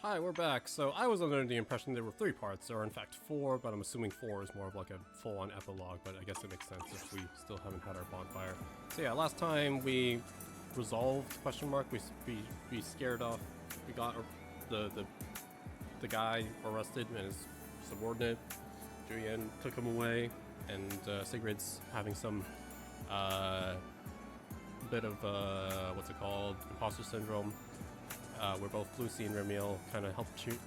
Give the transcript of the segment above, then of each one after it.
Hi, we're back. So I was under the impression there were 3 parts. There are in fact 4, but I'm assuming 4 is more of like a full-on epilogue, but I guess it makes sense if we still haven't had our bonfire. So yeah, last time we resolved, question mark, we scared off, we got the guy arrested and his subordinate. Julian took him away, and Sigrid's having some bit of what's it called, imposter syndrome. Where both Lucy and Remiel kind of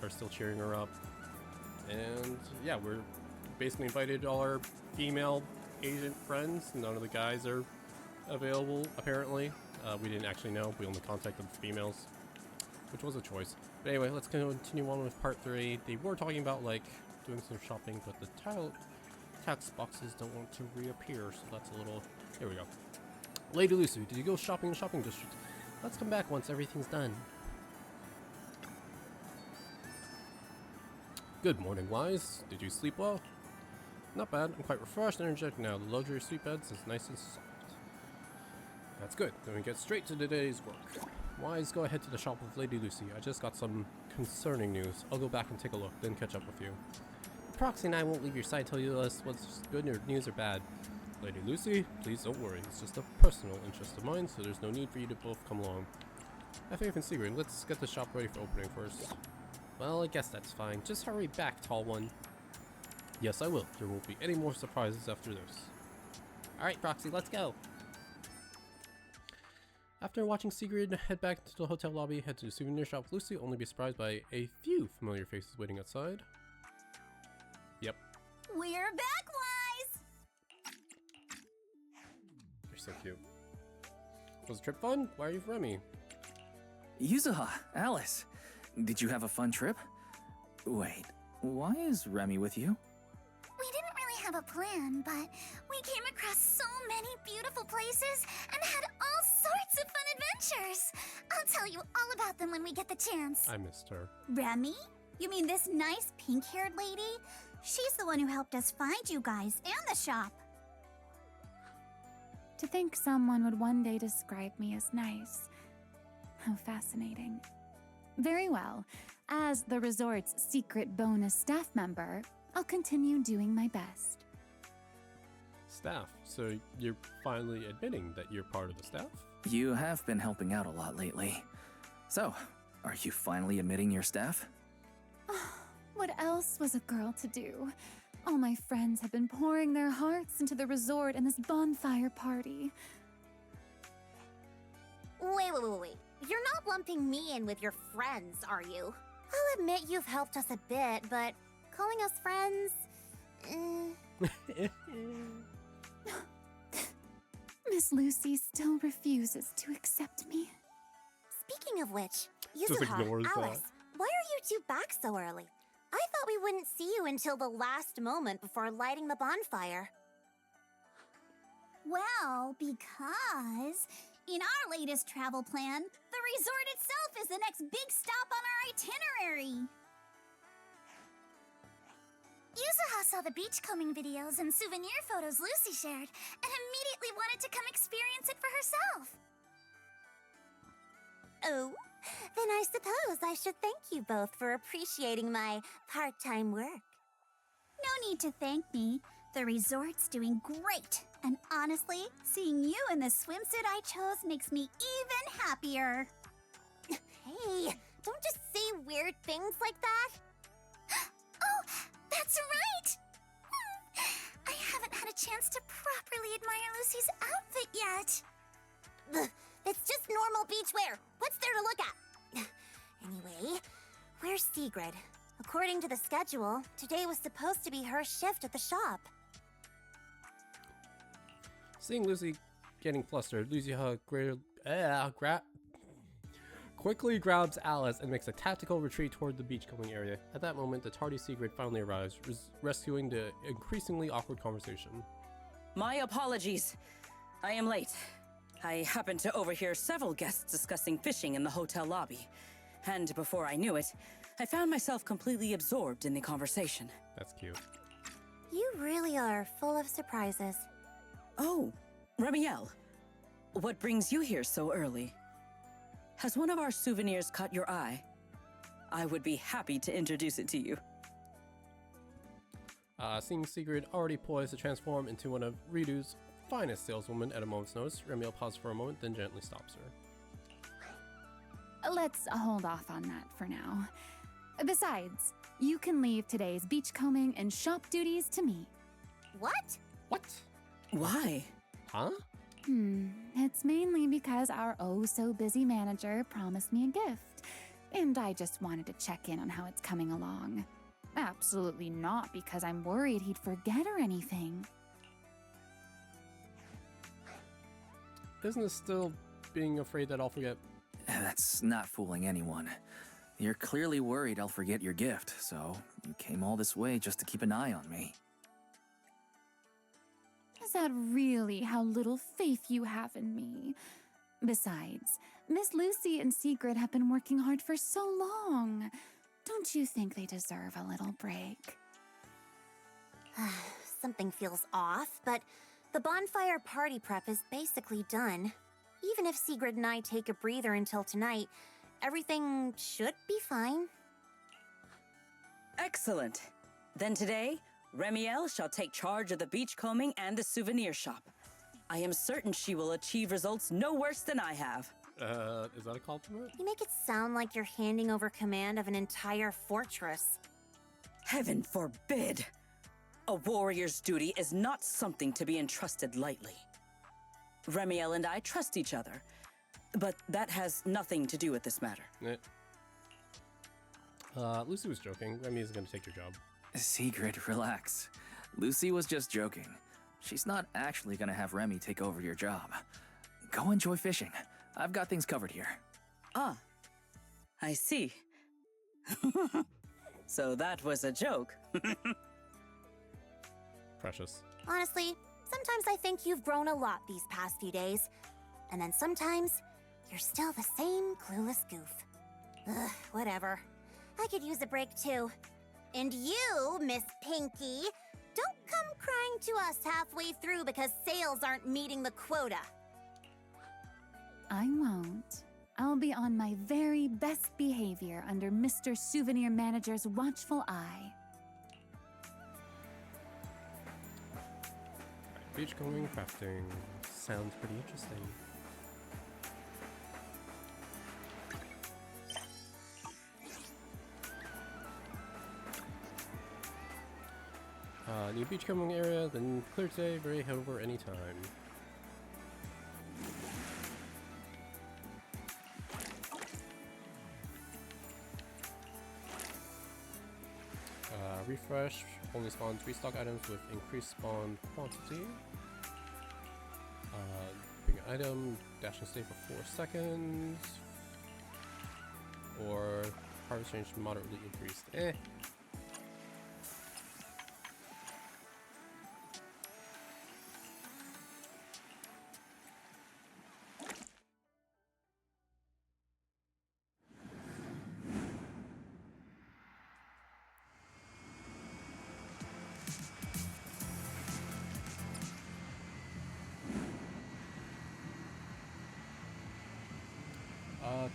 are still cheering her up, and yeah, we're basically invited all our female agent friends. None of the guys are available apparently. We didn't actually know. We only contacted the females, which was a choice. But anyway, let's continue on with part 3. They were talking about like doing some shopping, but the tax boxes don't want to reappear, so that's a little. Here we go. Lady Lucy, did you go shopping in the shopping district? Let's come back once everything's done. Good morning, Wise. Did you sleep well? Not bad. I'm quite refreshed and energetic now. The luxury sleep beds is nice and soft. That's good. Then we get straight to today's work. Wise, go ahead to the shop with Lady Lucy. I just got some concerning news. I'll go back and take a look, then catch up with you. Proxy and I won't leave your side till you tell us what's good news or bad. Lady Lucy, please don't worry. It's just a personal interest of mine, so there's no need for you to both come along. I have faith in Sigrid. Let's get the shop ready for opening first. Well, I guess that's fine. Just hurry back, tall one. Yes, I will. There won't be any more surprises after this. Alright, Proxy, let's go. After watching Sigrid head back to the hotel lobby, head to the souvenir shop with Lucy, only be surprised by a few familiar faces waiting outside. Yep. We're back, Wise! You're so cute. Was the trip fun? Why are you with Remy? Yuzuha, Alice, did you have a fun trip? Wait, why is Remy with you? We didn't really have a plan, but we came across so many beautiful places and had all sorts of fun adventures. I'll tell you all about them when we get the chance. I missed her. Remy? You mean this nice pink-haired lady? She's the one who helped us find you guys and the shop. To think someone would one day describe me as nice. How fascinating. Very well. As the resort's secret bonus staff member, I'll continue doing my best. Staff? So you're finally admitting that you're part of the staff? You have been helping out a lot lately. So, are you finally admitting your staff? What else was a girl to do? All my friends have been pouring their hearts into the resort and this bonfire party. Wait. You're not lumping me in with your friends, are you? I'll admit you've helped us a bit, but calling us friends... Miss Lucy still refuses to accept me. Speaking of which, Just ignores Yuzuha, that. Alice, why are you two back so early? I thought we wouldn't see you until the last moment before lighting the bonfire. Well, because in our latest travel plan, the resort itself is the next big stop on our itinerary. Yuzuha saw the beachcombing videos and souvenir photos Lucy shared and immediately wanted to come experience it for herself. Oh, then I suppose I should thank you both for appreciating my part-time work. No need to thank me. The resort's doing great. And honestly, seeing you in the swimsuit I chose makes me even happier. Hey, don't just say weird things like that. Oh, that's right! I haven't had a chance to properly admire Lucy's outfit yet. Ugh, it's just normal beachwear. What's there to look at? Anyway, where's Sigrid? According to the schedule, today was supposed to be her shift at the shop. Seeing Lucy getting flustered, Yuzuha quickly grabs Alice and makes a tactical retreat toward the beachcombing area. At that moment, the tardy Sigrid finally arrives, rescuing the increasingly awkward conversation. My apologies. I am late. I happened to overhear several guests discussing fishing in the hotel lobby. And before I knew it, I found myself completely absorbed in the conversation. That's cute. You really are full of surprises. Oh, Remiel. What brings you here so early? Has one of our souvenirs caught your eye? I would be happy to introduce it to you. Seeing Sigrid already poised to transform into one of Ridu's finest saleswomen at a moment's notice, Remiel pauses for a moment, then gently stops her. Let's hold off on that for now. Besides, you can leave today's beachcombing and shop duties to me. What? What? Why? Huh? It's mainly because our oh-so-busy manager promised me a gift, and I just wanted to check in on how it's coming along. Absolutely not because I'm worried he'd forget or anything. Isn't this still being afraid that I'll forget? That's not fooling anyone. You're clearly worried I'll forget your gift, so you came all this way just to keep an eye on me. Is that really how little faith you have in me? Besides, Miss Lucy and Sigrid have been working hard for so long. Don't you think they deserve a little break? Something feels off, but the bonfire party prep is basically done. Even if Sigrid and I take a breather until tonight, everything should be fine. Excellent. Then today, Remiel shall take charge of the beachcombing and the souvenir shop. I am certain she will achieve results no worse than I have. Is that a compliment? You make it sound like you're handing over command of an entire fortress. Heaven forbid! A warrior's duty is not something to be entrusted lightly. Remiel and I trust each other, but that has nothing to do with this matter. Lucy was joking. Remy is going to take your job. Sigrid, relax. Lucy was just joking. She's not actually gonna have Remy take over your job. Go enjoy fishing. I've got things covered here. Ah, I see. So that was a joke. Precious. Honestly, sometimes I think you've grown a lot these past few days. And then sometimes, you're still the same clueless goof. Ugh, whatever. I could use a break too. And you, Miss Pinky, don't come crying to us halfway through because sales aren't meeting the quota. I won't. I'll be on my very best behavior under Mr. Souvenir Manager's watchful eye. Beachcombing, crafting. Sounds pretty interesting. New beachcombing area, then clear today, ready to head over anytime. Refresh only spawns restock items with increased spawn quantity. Bring an item, dash and stay for 4 seconds. Or harvest range moderately increased.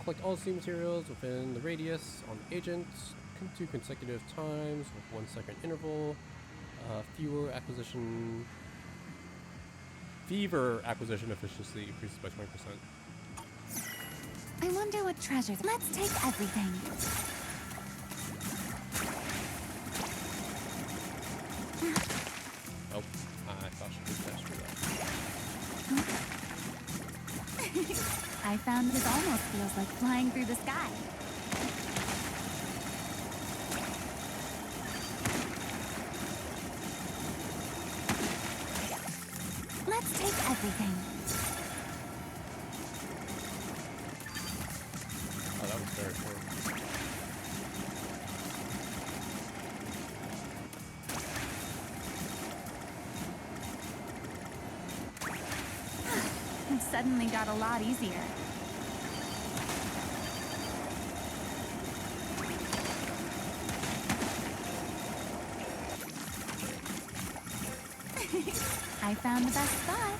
Collect all sea materials within the radius on the agent, 2 consecutive times with 1 second interval. Fever acquisition efficiency increases by 20%. I wonder what treasures. Let's take everything. Oh, I thought she could dash through that. I found this almost feels like flying through the sky. Let's take everything. Oh, that was very cool. It suddenly got a lot easier. I found the best spot.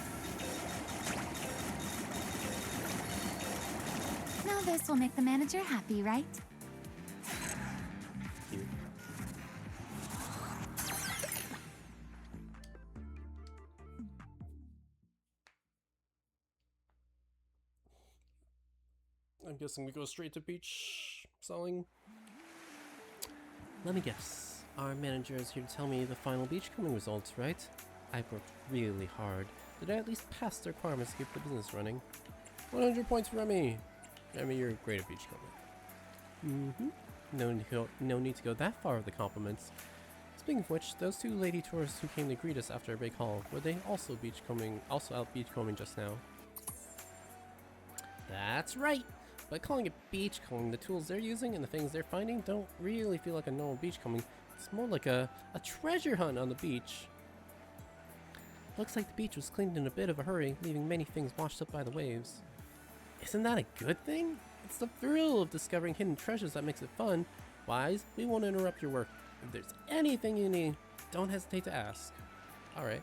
Now this will make the manager happy, right? I'm guessing we go straight to beach selling. Let me guess. Our manager is here to tell me the final beachcombing results, right? I've worked really hard. Did I at least pass the requirements to keep the business running? 100 points for Remy! Remy, you're great at beachcombing. No need to go that far with the compliments. Speaking of which, those two lady tourists who came to greet us after our big haul, were they also out beachcombing just now? That's right! By calling it beachcombing, the tools they're using and the things they're finding don't really feel like a normal beachcombing. It's more like a treasure hunt on the beach. Looks like the beach was cleaned in a bit of a hurry, leaving many things washed up by the waves. Isn't that a good thing? It's the thrill of discovering hidden treasures that makes it fun. Wise, we won't interrupt your work. If there's anything you need, don't hesitate to ask. Alright.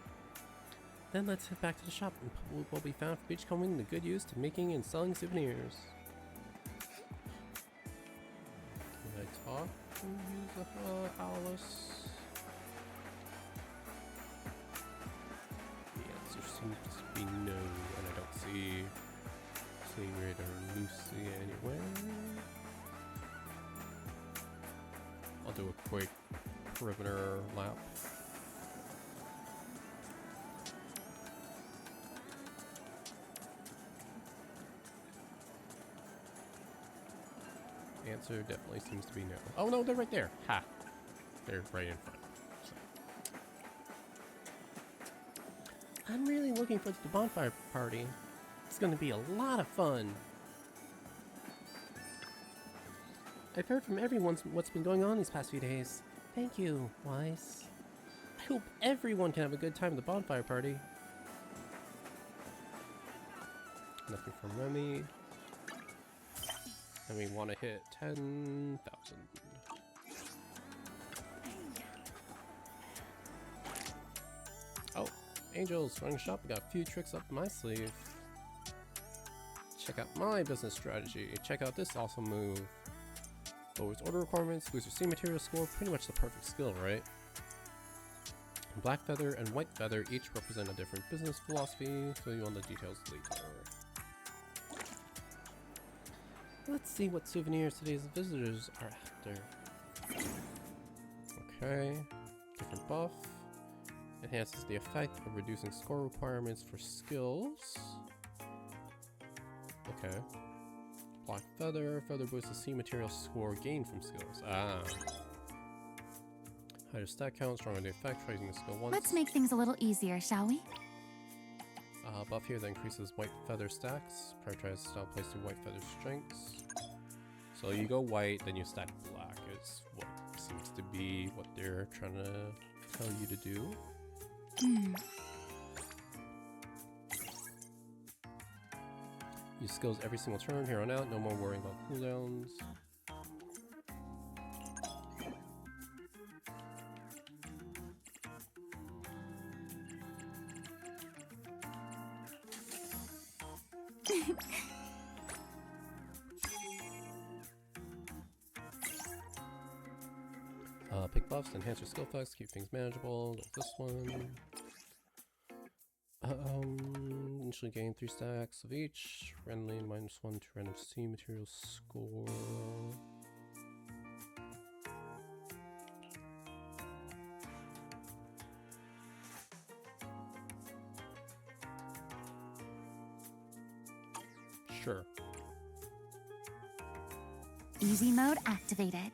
Then let's head back to the shop and put what we found for beachcombing the good use to making and selling souvenirs. Did I talk to Alice? The answer seems to be no, and I don't see Sigrid or Lucy anywhere. I'll do a quick perimeter lap. Answer definitely seems to be no. Oh no, they're right there. Ha! They're right in front. So. I'm really looking forward to the bonfire party. It's going to be a lot of fun. I've heard from everyone what's been going on these past few days. Thank you, Wise. I hope everyone can have a good time at the bonfire party. Nothing from Remy. And we want to hit 10,000. Oh, Angels running shop. We got a few tricks up my sleeve. Check out my business strategy. Check out this awesome move. Lowers order requirements, boosts your C material score. Pretty much the perfect skill, right? Black feather and white feather each represent a different business philosophy. Fill you on the details later. Let's see what souvenirs today's visitors are after. Okay, different buff. Enhances the effect of reducing score requirements for skills. Okay. Black feather. Feather boosts the C material score gained from skills. Ah. Higher stack count, stronger the effect, raising the skill once. Let's make things a little easier, shall we? Buff here that increases white feather stacks. Prioritize style placed in white feather strengths. So you go white, then you stack black. Is what seems to be what they're trying to tell you to do. Use skills every single turn here on out. No more worrying about cooldowns. Pick buffs, enhance your skill effects, keep things manageable. Go with this one. Initially gain 3 stacks of each. Randomly -1 to random C material score. Sure. Easy mode activated.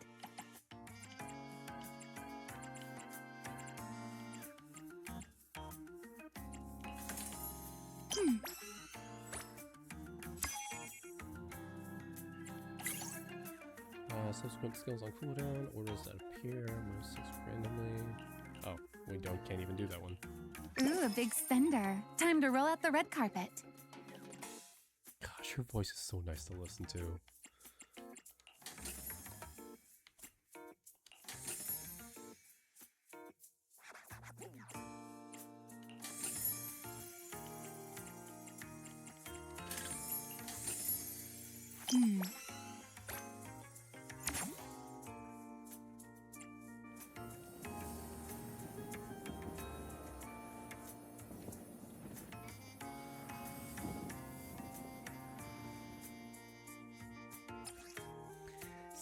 Subsequent skills on cooldown, orders that appear, -6 randomly. Oh, we can't even do that one. Ooh, a big spender. Time to roll out the red carpet. Gosh, her voice is so nice to listen to.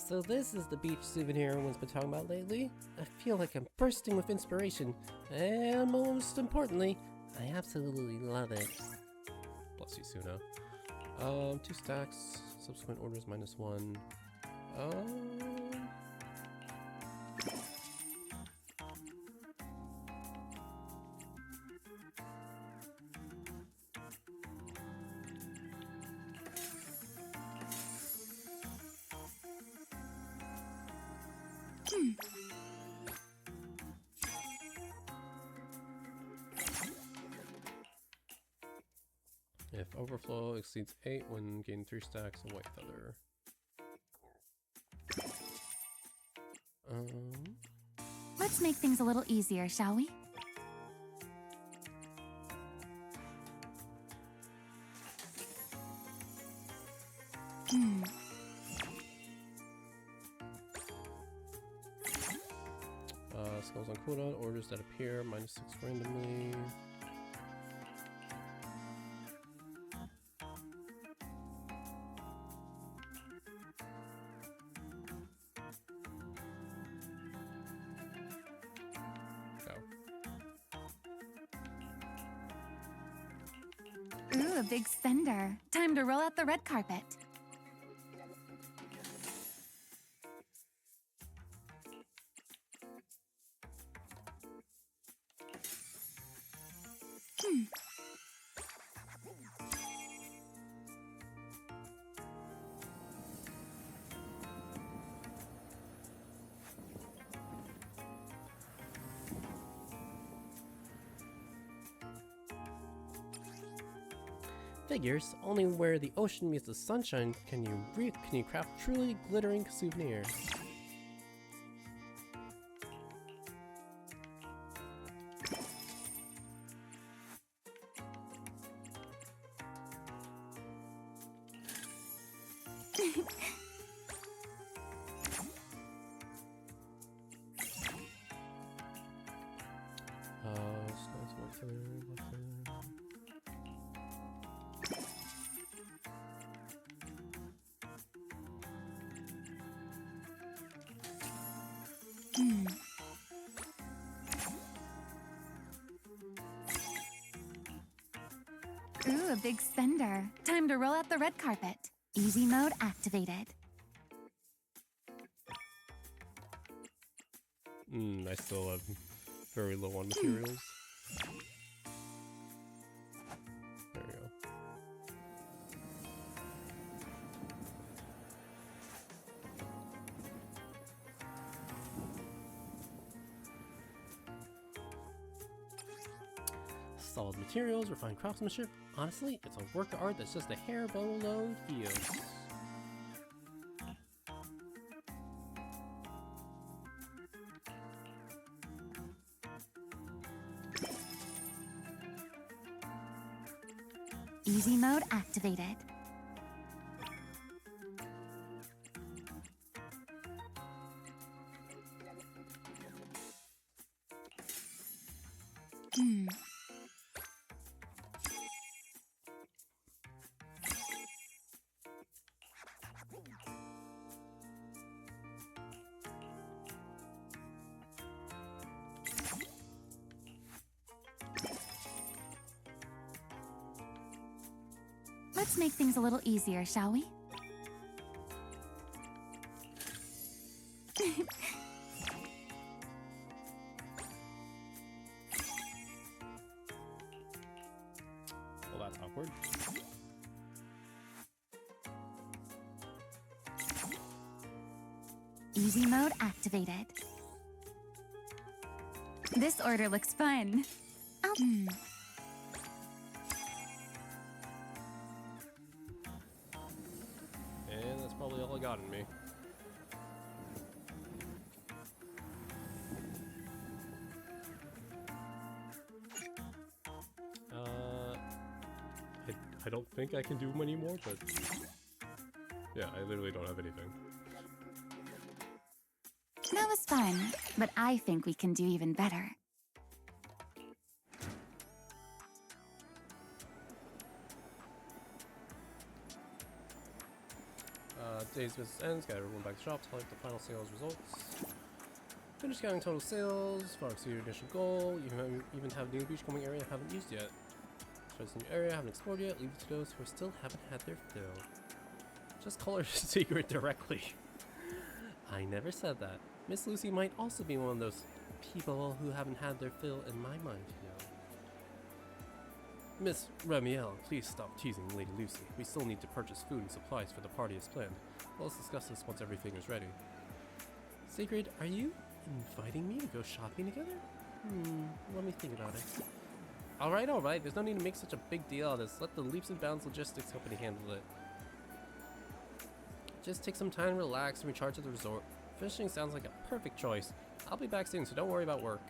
So this is the beach souvenir everyone's been talking about lately? I feel like I'm bursting with inspiration, and most importantly, I absolutely love it. Bless you, Suna. 2 stacks, subsequent orders -1. If overflow exceeds 8, when gain 3 stacks of white feather. Let's make things a little easier, shall we? Skills on cooldown, orders that appear -6 randomly. Ooh, a big spender. Time to roll out the red carpet. Figures, only where the ocean meets the sunshine can you craft truly glittering souvenirs. Ooh, a big spender. Time to roll out the red carpet. Easy mode activated. I still have very low on materials. There we go. Solid materials, refined craftsmanship. Honestly, it's a work of art that's just a hair below heels. Easy mode activated. Let's make things a little easier, shall we? Well, that's awkward. Easy mode activated. This order looks fun. And that's probably all I got in me. I don't think I can do many more, but yeah, I literally don't have anything. That was fun, but I think we can do even better. Today's business ends, got everyone back to the shop to collect the final sales results. Finish counting total sales, far exceed your initial goal. You even have new beachcombing area I haven't used yet. Choice a new area I haven't explored yet. Leave it to those who still haven't had their fill. Just call her Sigrid directly. I never said that. Miss Lucy might also be one of those people who haven't had their fill in my mind, you know. Miss Remiel, please stop teasing Lady Lucy. We still need to purchase food and supplies for the party as planned. Let's discuss this once everything is ready. Sigrid, are you inviting me to go shopping together? Let me think about it. Alright. There's no need to make such a big deal out of this. Let the Leaps and Bounds Logistics Company handle it. Just take some time to relax and recharge at the resort. Fishing sounds like a perfect choice. I'll be back soon, so don't worry about work.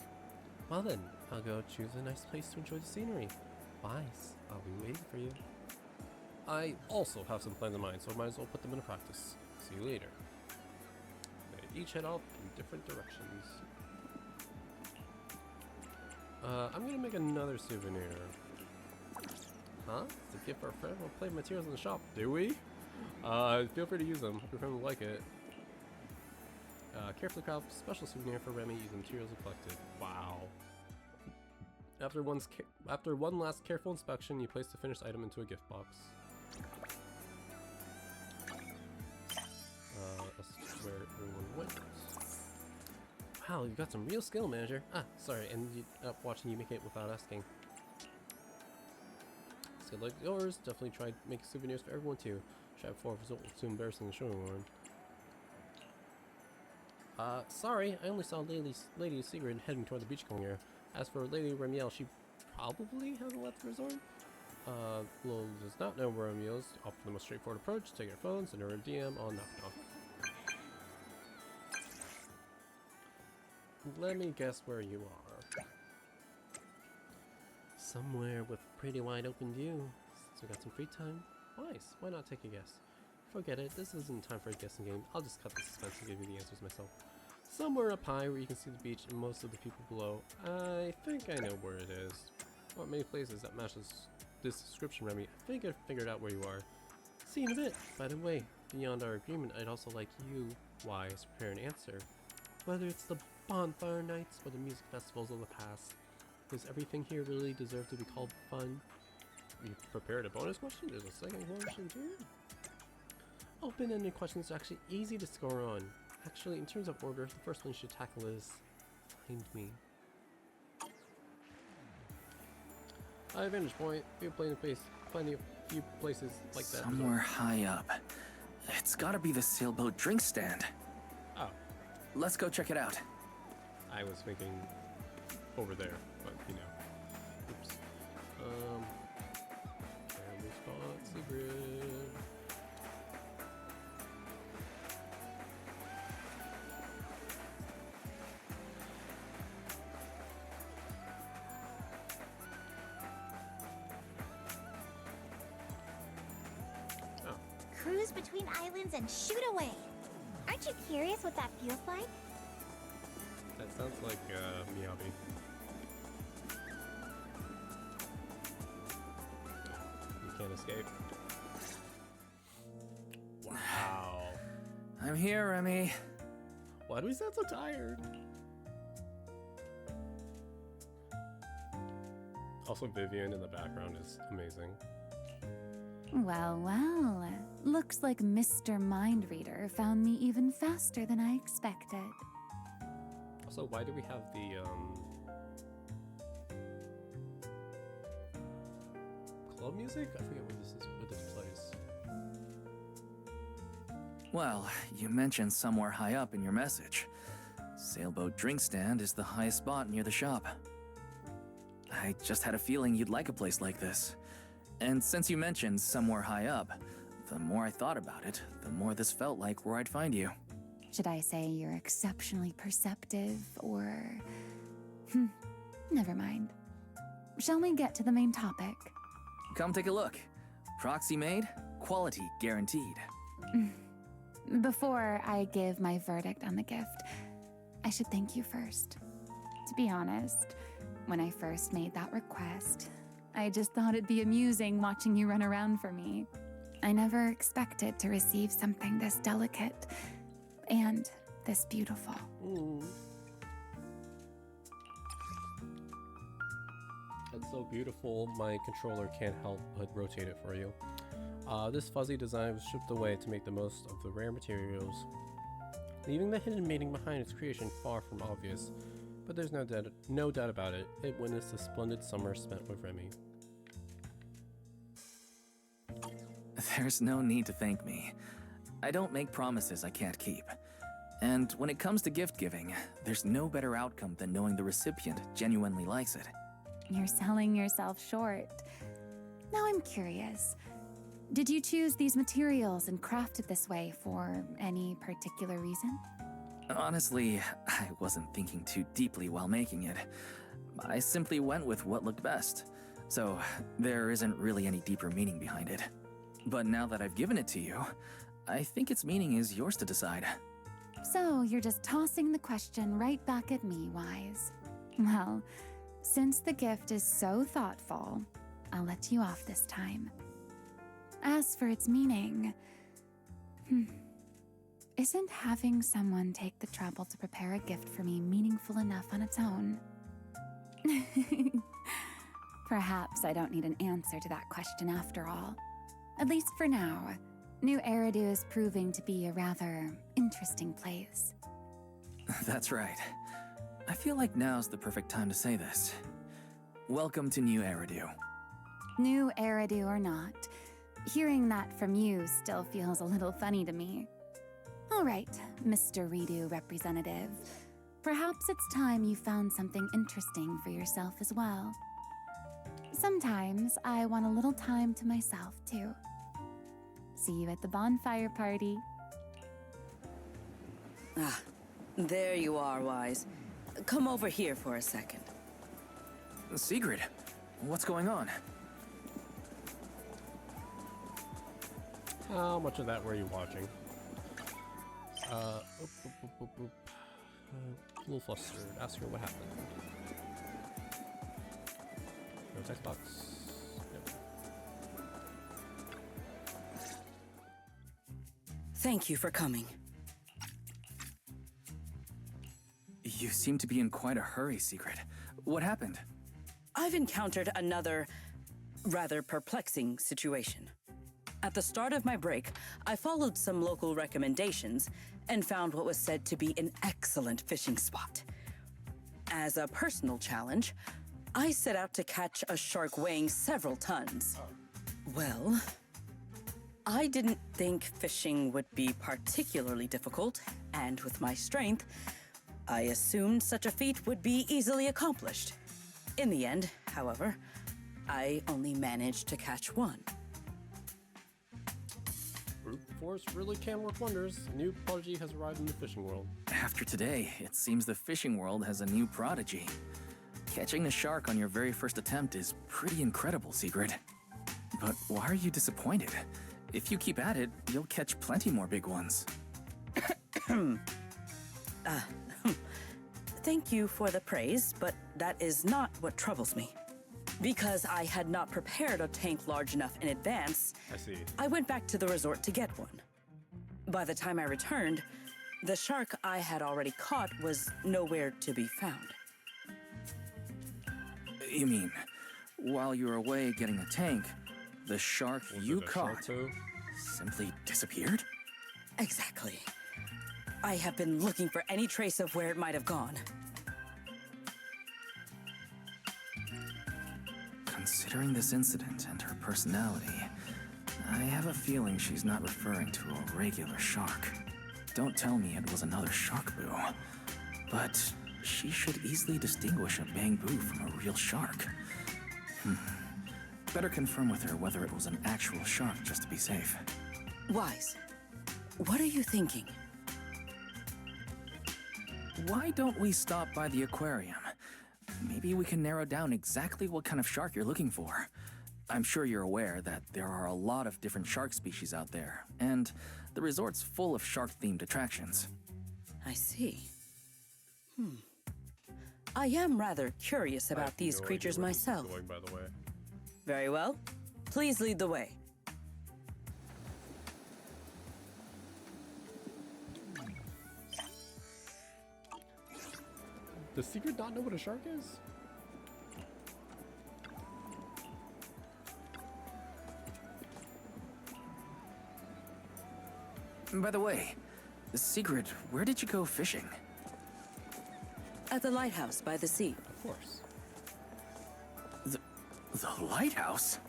Well then, I'll go choose a nice place to enjoy the scenery. Wise, I'll be waiting for you. I also have some plans in mind, so I might as well put them into practice. See you later. They each head off in different directions. I'm gonna make another souvenir. Huh? It's a gift for a friend. We'll play materials in the shop. Do we? Feel free to use them. Hope your friend will like it. Carefully craft special souvenir for Remy using materials you collected. Wow. After one last careful inspection, you place the finished item into a gift box. That's where everyone went. Wow, you've got some real skill, manager. Sorry, and watching you make it without asking. Skill like yours, definitely try making souvenirs for everyone too. Try before a result was too embarrassing to show anyone. Sorry, I only saw Lady Sigrid heading toward the beachcombing area. As for Lady Remiel, she probably hasn't left the resort. Lil does not know where Remiel is. Offer the most straightforward approach. Take her phone, send her a DM on Knock Knock. Let me guess where you are. Somewhere with a pretty wide open view. Still got some free time? Nice. Why not take a guess? Forget it. This isn't time for a guessing game. I'll just cut the suspense and give you the answers myself. Somewhere up high where you can see the beach and most of the people below. I think I know where it is. Not many places that matches this description, Remy. I think I've figured out where you are. See you in a bit. By the way, beyond our agreement, I'd also like you, Wise, to prepare an answer. Whether it's the bonfire nights or the music festivals of the past, does everything here really deserve to be called fun? You prepared a bonus question? There's a second question too? Open-ended questions are actually easy to score on. Actually, in terms of order, the first one you should tackle is find me. High vantage point. Few places like that. Somewhere high up. It's gotta be the sailboat drink stand. Oh. Let's go check it out. I was thinking over there, but you know. Oops. Family spot, Sigrid. Cruise between islands and shoot away. Aren't you curious what that feels like? That sounds like Miyabi. You can't escape. Wow. I'm here, Remy. Why do we sound so tired? Also, Vivian in the background is amazing. Well. Looks like Mr. Mindreader found me even faster than I expected. Also, why do we have the club music? I forget what this plays. Well, you mentioned somewhere high up in your message. Sailboat drink stand is the highest spot near the shop. I just had a feeling you'd like a place like this. And since you mentioned somewhere high up, the more I thought about it, the more this felt like where I'd find you. Should I say you're exceptionally perceptive, or... never mind. Shall we get to the main topic? Come take a look. Proxy made, quality guaranteed. Before I give my verdict on the gift, I should thank you first. To be honest, when I first made that request, I just thought it'd be amusing watching you run around for me. I never expected to receive something this delicate and this beautiful. It's so beautiful, my controller can't help but rotate it for you. This fuzzy design was stripped away to make the most of the rare materials, leaving the hidden meaning behind its creation far from obvious. But there's no doubt about it, it witnessed a splendid summer spent with Remy. There's no need to thank me. I don't make promises I can't keep. And when it comes to gift giving, there's no better outcome than knowing the recipient genuinely likes it. You're selling yourself short. Now I'm curious. Did you choose these materials and craft it this way for any particular reason? Honestly, I wasn't thinking too deeply while making it. I simply went with what looked best. So there isn't really any deeper meaning behind it. But now that I've given it to you, I think its meaning is yours to decide. So you're just tossing the question right back at me, Wise. Well, since the gift is so thoughtful, I'll let you off this time. As for its meaning, isn't having someone take the trouble to prepare a gift for me meaningful enough on its own? Perhaps I don't need an answer to that question after all. At least for now, New Eridu is proving to be a rather interesting place. That's right. I feel like now's the perfect time to say this. Welcome to New Eridu. New Eridu or not, hearing that from you still feels a little funny to me. All right, Mr. Redo representative. Perhaps it's time you found something interesting for yourself as well. Sometimes I want a little time to myself, too. See you at the bonfire party. Ah, there you are, Wise. Come over here for a second. Sigrid, what's going on? How much of that were you watching? A little flustered. Ask her what happened. No text box. Yep. Thank you for coming. You seem to be in quite a hurry, Sigrid. What happened? I've encountered another rather perplexing situation. At the start of my break, I followed some local recommendations and found what was said to be an excellent fishing spot. As a personal challenge, I set out to catch a shark weighing several tons. Well, I didn't think fishing would be particularly difficult, and with my strength, I assumed such a feat would be easily accomplished. In the end, however, I only managed to catch one. Brute force really can work wonders. A new prodigy has arrived in the fishing world. After today, it seems the fishing world has a new prodigy. Catching a shark on your very first attempt is pretty incredible, Sigrid. But why are you disappointed? If you keep at it, you'll catch plenty more big ones. Thank you for the praise, but that is not what troubles me. Because I had not prepared a tank large enough in advance, I see. I went back to the resort to get one. By the time I returned, the shark I had already caught was nowhere to be found. You mean, while you were away getting a tank, the shark Was you it a shark caught too? simply disappeared? Exactly. I have been looking for any trace of where it might have gone. Considering this incident and her personality, I have a feeling she's not referring to a regular shark. Don't tell me it was another shark boo. But she should easily distinguish a bamboo from a real shark. Better confirm with her whether it was an actual shark just to be safe. Wise, what are you thinking? Why don't we stop by the aquarium? Maybe we can narrow down exactly what kind of shark you're looking for. I'm sure you're aware that there are a lot of different shark species out there, and the resort's full of shark-themed attractions. I see. I am rather curious I about have these no idea creatures where this is myself. going, by the way. Very well. Please lead the way. Does Sigrid not know what a shark is? By the way, Sigrid, where did you go fishing? At the lighthouse by the sea. Of course. The lighthouse?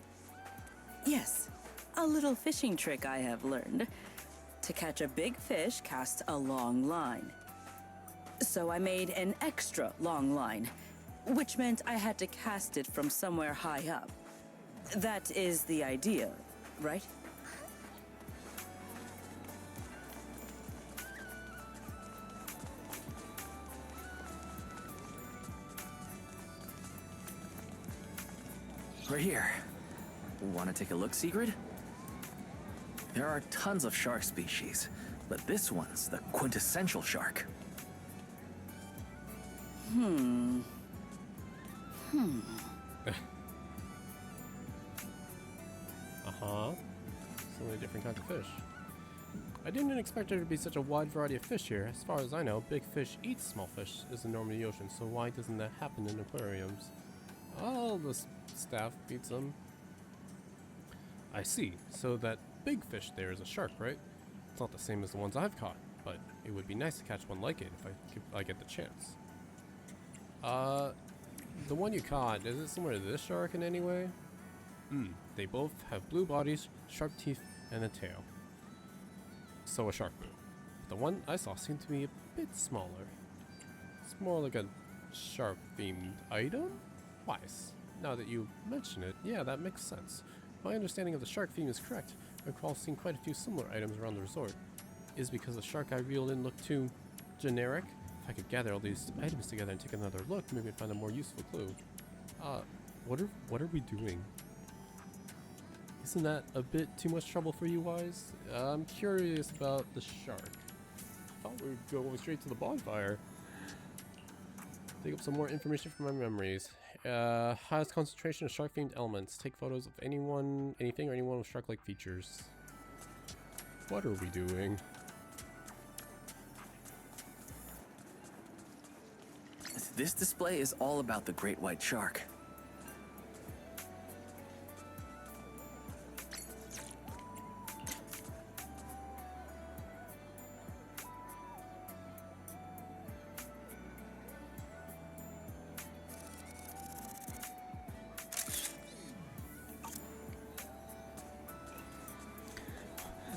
Yes, a little fishing trick I have learned. To catch a big fish, cast a long line. So I made an extra long line, which meant I had to cast it from somewhere high up. That is the idea, right? We're here. Want to take a look, Sigrid? There are tons of shark species, but this one's the quintessential shark. Uh-huh. So many different kinds of fish. I didn't expect there to be such a wide variety of fish here. As far as I know, big fish eat small fish is the norm in the ocean, so why doesn't that happen in aquariums? All the staff eats them. I see. So that big fish there is a shark, right? It's not the same as the ones I've caught, but it would be nice to catch one like it if I get the chance. The one you caught, is it similar to this shark in any way? They both have blue bodies, sharp teeth, and a tail. So a shark boo. The one I saw seemed to be a bit smaller. It's more like a shark-themed item? Wise. Now that you mention it, yeah, that makes sense. My understanding of the shark theme is correct. I recall seeing quite a few similar items around the resort. Is because the shark I reeled in looked too generic? If I could gather all these items together and take another look, maybe I'd find a more useful clue. What are we doing? Isn't that a bit too much trouble for you, Wise? I'm curious about the shark. Thought we would go straight to the bonfire. Dig up some more information from my memories. Highest concentration of shark-themed elements. Take photos of anyone, anything, or anyone with shark-like features. What are we doing? This display is all about the great white shark.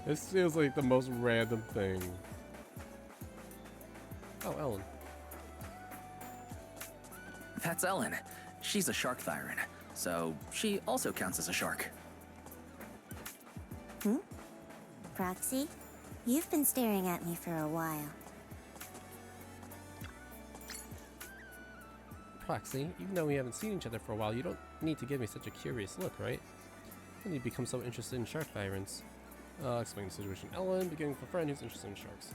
This feels like the most random thing. Oh, Ellen. That's Ellen. She's a shark thyron, so she also counts as a shark. Proxy, you've been staring at me for a while. Proxy, even though we haven't seen each other for a while, you don't need to give me such a curious look, right? When you become so interested in shark thyrons. Explain the situation. Ellen, beginning with a friend who's interested in sharks.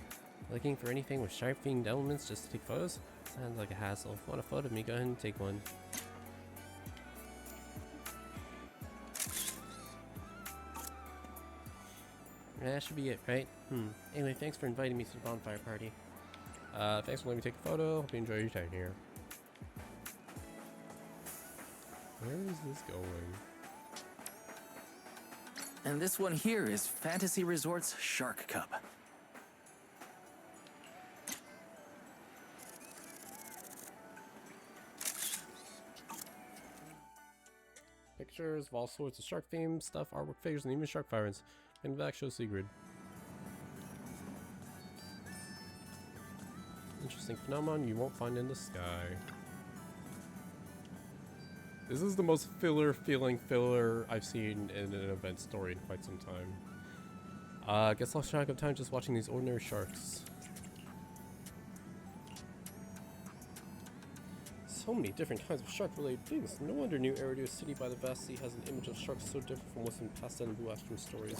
Looking for anything with shark-themed elements just to take photos? Sounds like a hassle. If you want a photo of me, go ahead and take one. That should be it, right? Anyway, thanks for inviting me to the bonfire party. Thanks for letting me take a photo. Hope you enjoy your time here. Where is this going? And this one here is Fantasy Resort's Shark Cup. Pictures of all sorts of shark themed stuff, artwork, figures, and even shark thyrons. And back shows Sigrid. Interesting phenomenon you won't find in the sky. This is the most filler-feeling filler I've seen in an event story in quite some time. I guess lost track of time just watching these ordinary sharks. So many different kinds of shark-related things. No wonder New Eridu City by the vast sea has an image of sharks so different from what's in Pasta and Blue Astrum stories.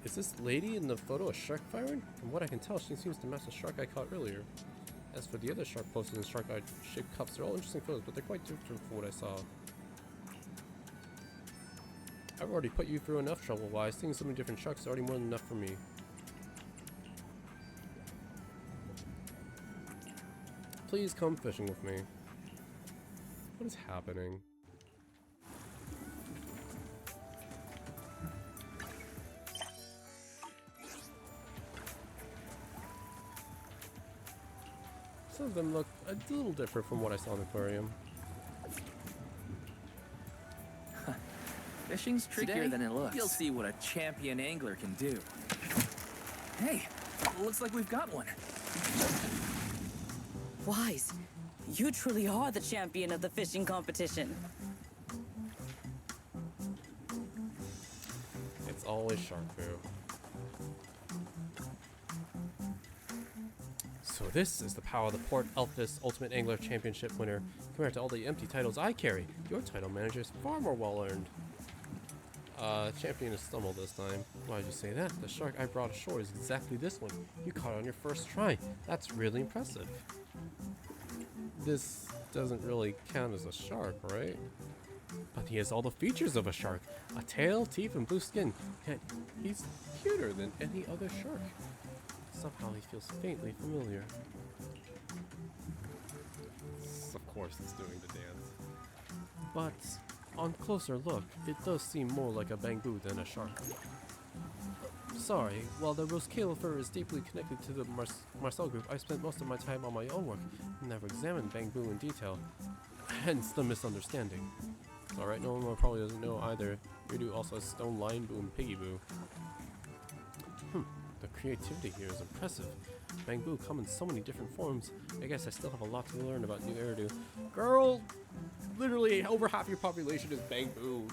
Is this lady in the photo a shark thyron? From what I can tell, she seems to match the shark I caught earlier. As for the other shark posters and shark-eyed shaped cups, they're all interesting photos, but they're quite different from what I saw. I've already put you through enough trouble, Wise. Seeing so many different sharks is already more than enough for me. Please come fishing with me. What is happening? Some of them look a little different from what I saw in the aquarium. Fishing's trickier Today, than it looks. you'll see what a champion angler can do. Hey, looks like we've got one. Wise, you truly are the champion of the fishing competition. It's always shark food. So this is the power of the Port Elphis Ultimate Angler Championship winner. Compared to all the empty titles I carry, your title manager is far more well earned. Champion has stumbled this time. Why did you say that? The shark I brought ashore is exactly this one. You caught it on your first try. That's really impressive. This doesn't really count as a shark, right? But he has all the features of a shark. A tail, teeth, and blue skin. Yet he's cuter than any other shark. Somehow he feels faintly familiar. Of course he's doing the dance. But on closer look, it does seem more like a bamboo than a shark. Sorry, while the Roscalifer is deeply connected to the Marcel group, I spent most of my time on my own work and never examined bamboo in detail. Hence the misunderstanding. It's alright, no one probably doesn't know either. Iridu also has stone line boo and piggy boo. The creativity here is impressive. Bamboo come in so many different forms. I guess I still have a lot to learn about New Eridu. Girl! Literally over half your population is bamboo.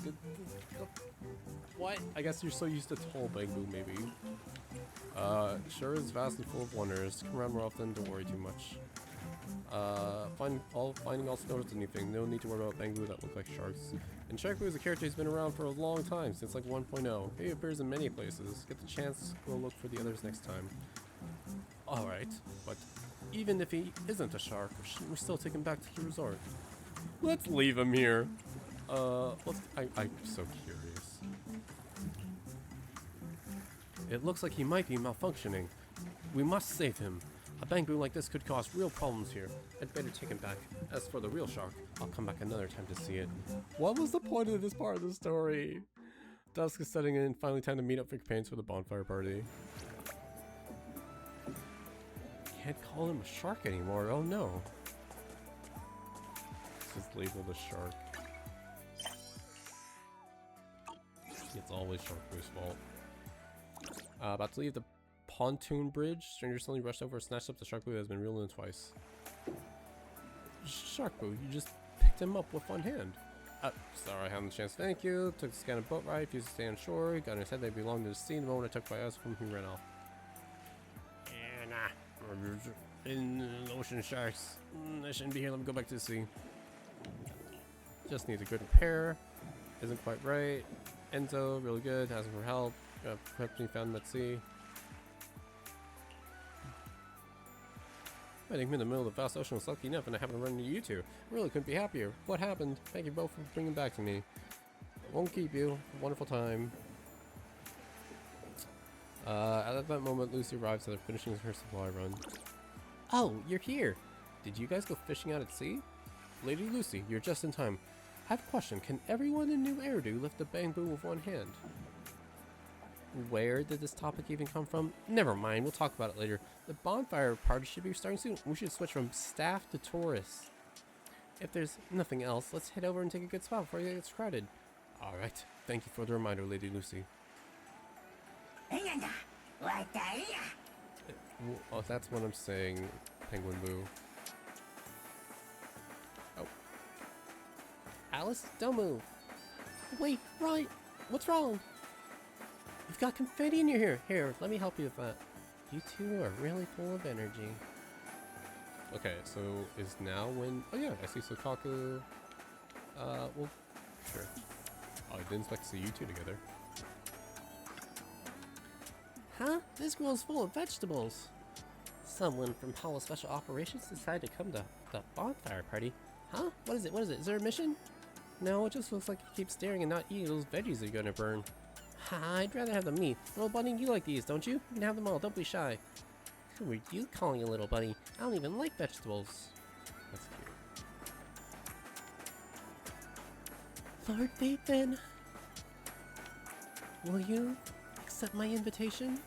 What? I guess you're so used to tall bamboo, maybe. Sure is vast and full of wonders. Come around more often, don't worry too much. Finding also notice anything. No need to worry about bamboo that look like sharks. And Sharkboo is a character who's been around for a long time, since like 1.0. He appears in many places. Get the chance, we'll look for the others next time. Alright, but even if he isn't a shark, shouldn't we still take him back to the resort? Let's leave him here. I'm so curious. It looks like he might be malfunctioning. We must save him. A bamboo like this could cause real problems here. I'd better take him back. As for the real shark, I'll come back another time to see it. What was the point of this part of the story? Dusk is setting in, finally time to meet up for campaigns for the bonfire party. Can't call him a shark anymore, oh no. This is labeled a shark. It's always Sharkboo's fault. About to leave the pontoon bridge. Stranger suddenly rushed over and snatched up the Sharkboo that has been reeled in twice. Sharkboo, you just picked him up with one hand. Sorry, I haven't the chance. Thank you. Took a scan of boat ride, used to stay on shore. Got in his head they belonged to the sea. The moment I took by us from he ran off. In the ocean sharks. I shouldn't be here. Let me go back to the sea. Just needs a good repair. Isn't quite right. Enzo, really good. Asking for help. Helped me found him at sea. I think I'm in the middle of the vast ocean was lucky enough and I haven't run into you two. I really couldn't be happier. What happened? Thank you both for bringing back to me. Won't keep you. Wonderful time. At that moment, Lucy arrives after finishing her supply run. Oh, you're here. Did you guys go fishing out at sea? Lady Lucy, you're just in time. I have a question. Can everyone in New Eridu lift a bamboo with one hand? Where did this topic even come from? Never mind, we'll talk about it later. The bonfire party should be starting soon. We should switch from staff to tourists. If there's nothing else, let's head over and take a good spot before it gets crowded. Alright, thank you for the reminder, Lady Lucy. Oh, that's what I'm saying, Penguin Boo. Oh. Alice, don't move. Wait, right. What's wrong? You've got confetti in your hair. Here, let me help you with that. You two are really full of energy. Okay, so is now when... Oh yeah, I see Sokaku. Well, sure. Oh, I didn't expect to see you two together. Huh? This girl's full of vegetables. Someone from Hollow Special Operations decided to come to the bonfire party. Huh? What is it? What is it? Is there a mission? No, it just looks like you keep staring and not eating those veggies that you're gonna burn. I'd rather have the meat. Little bunny, you like these, don't you? You can have them all, don't be shy. Who are you calling a little bunny? I don't even like vegetables. Lord Bateman, will you accept my invitation?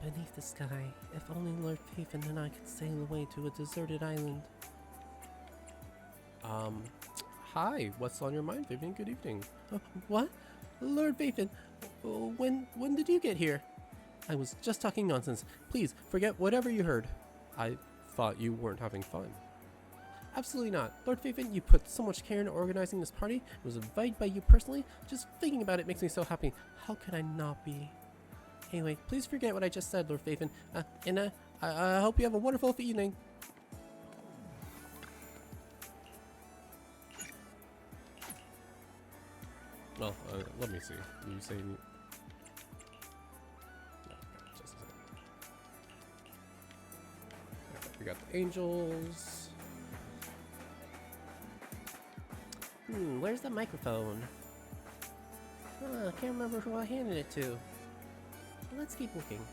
Beneath the sky, if only Lord Phaethon and I could sail away to a deserted island. Hi, what's on your mind, Vivian? Good evening. What? Lord Phaethon, when did you get here? I was just talking nonsense. Please, forget whatever you heard. I thought you weren't having fun. Absolutely not. Lord Phaethon, you put so much care into organizing this party. It was invited by you personally. Just thinking about it makes me so happy. How could I not be? Anyway, please forget what I just said, Lord Phaethon. I hope you have a wonderful evening. Well, let me see. You say... No, just a second. Okay, we got the angels. Where's the microphone? I can't remember who I handed it to. Let's keep looking.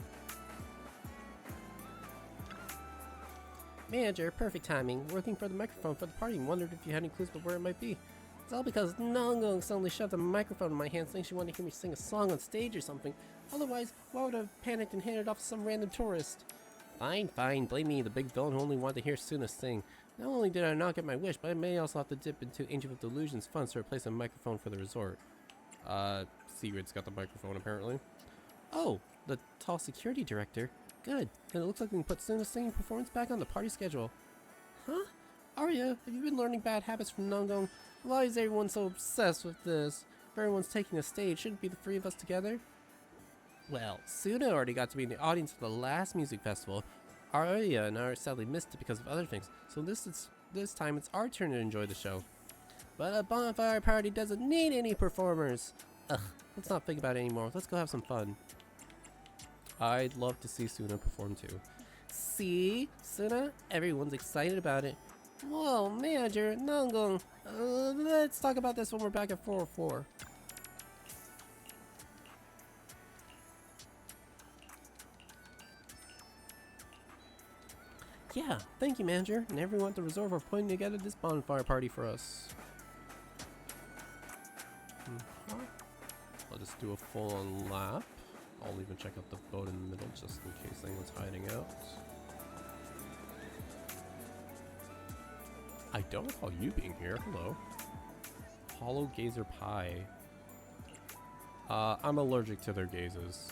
Manager, perfect timing. Working for the microphone for the party and wondered if you had any clues about where it might be. It's all because Nongong suddenly shoved a microphone in my hand saying she wanted to hear me sing a song on stage or something. Otherwise, why would I have panicked and handed it off to some random tourist? Fine, blame me, the big villain who only wanted to hear Suna sing. Not only did I not get my wish, but I may also have to dip into Angel of Delusion's funds to replace a microphone for the resort. Sigrid's got the microphone apparently. Oh, the tall security director. Good. And it looks like we can put Suna's singing performance back on the party schedule. Huh? Arya, have you been learning bad habits from Nongong? Why is everyone so obsessed with this? If everyone's taking a stage, shouldn't it be the three of us together? Well, Suna already got to be in the audience for the last music festival. Arya and I sadly missed it because of other things, so this time it's our turn to enjoy the show. But a bonfire party doesn't need any performers. Ugh, let's not think about it anymore. Let's go have some fun. I'd love to see Suna perform too. See? Suna? Everyone's excited about it. Whoa, Manager, Nongong. Let's talk about this when we're back at 404. Yeah, thank you, Manager, and everyone at the resort for putting together this bonfire party for us. I'll just do a full-on lap. I'll even check out the boat in the middle just in case anyone's hiding out. I don't recall you being here. Hello. Hollow Gazer Pie. I'm allergic to their gazes.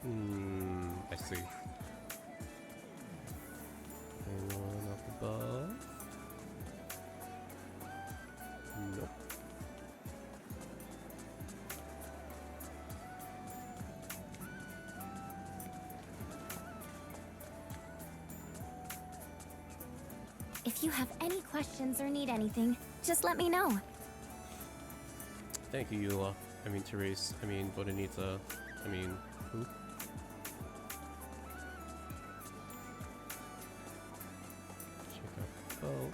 I see. Anyone up above? Nope. If you have any questions or need anything, just let me know. Thank you, Eula. I mean, Therese. I mean, Bodanita. I mean, who? Check out the boat.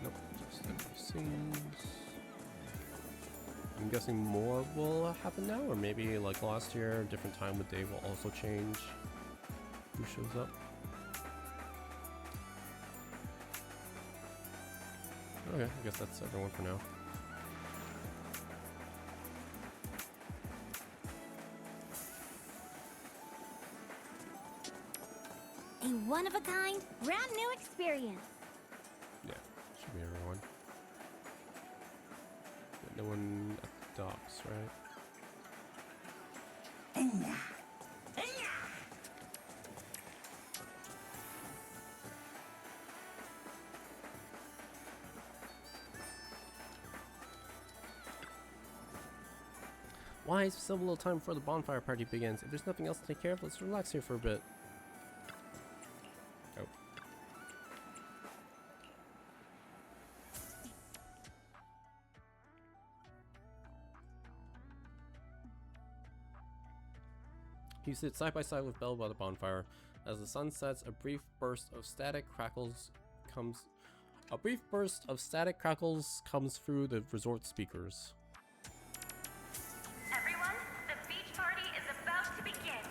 Nope, just NPCs. I'm guessing more will happen now, or maybe like last year, a different time of day will also change who shows up. Okay, I guess that's everyone for now. A one-of-a-kind, brand new experience. Yeah, should be everyone. No one at the docks, right? Wise, still a little time before the bonfire party begins. If there's nothing else to take care of, let's relax here for a bit. Oh. You sit side by side with Belle by the bonfire. As the sun sets, a brief burst of static crackles comes through the resort speakers. Everyone, the beach party is about to begin.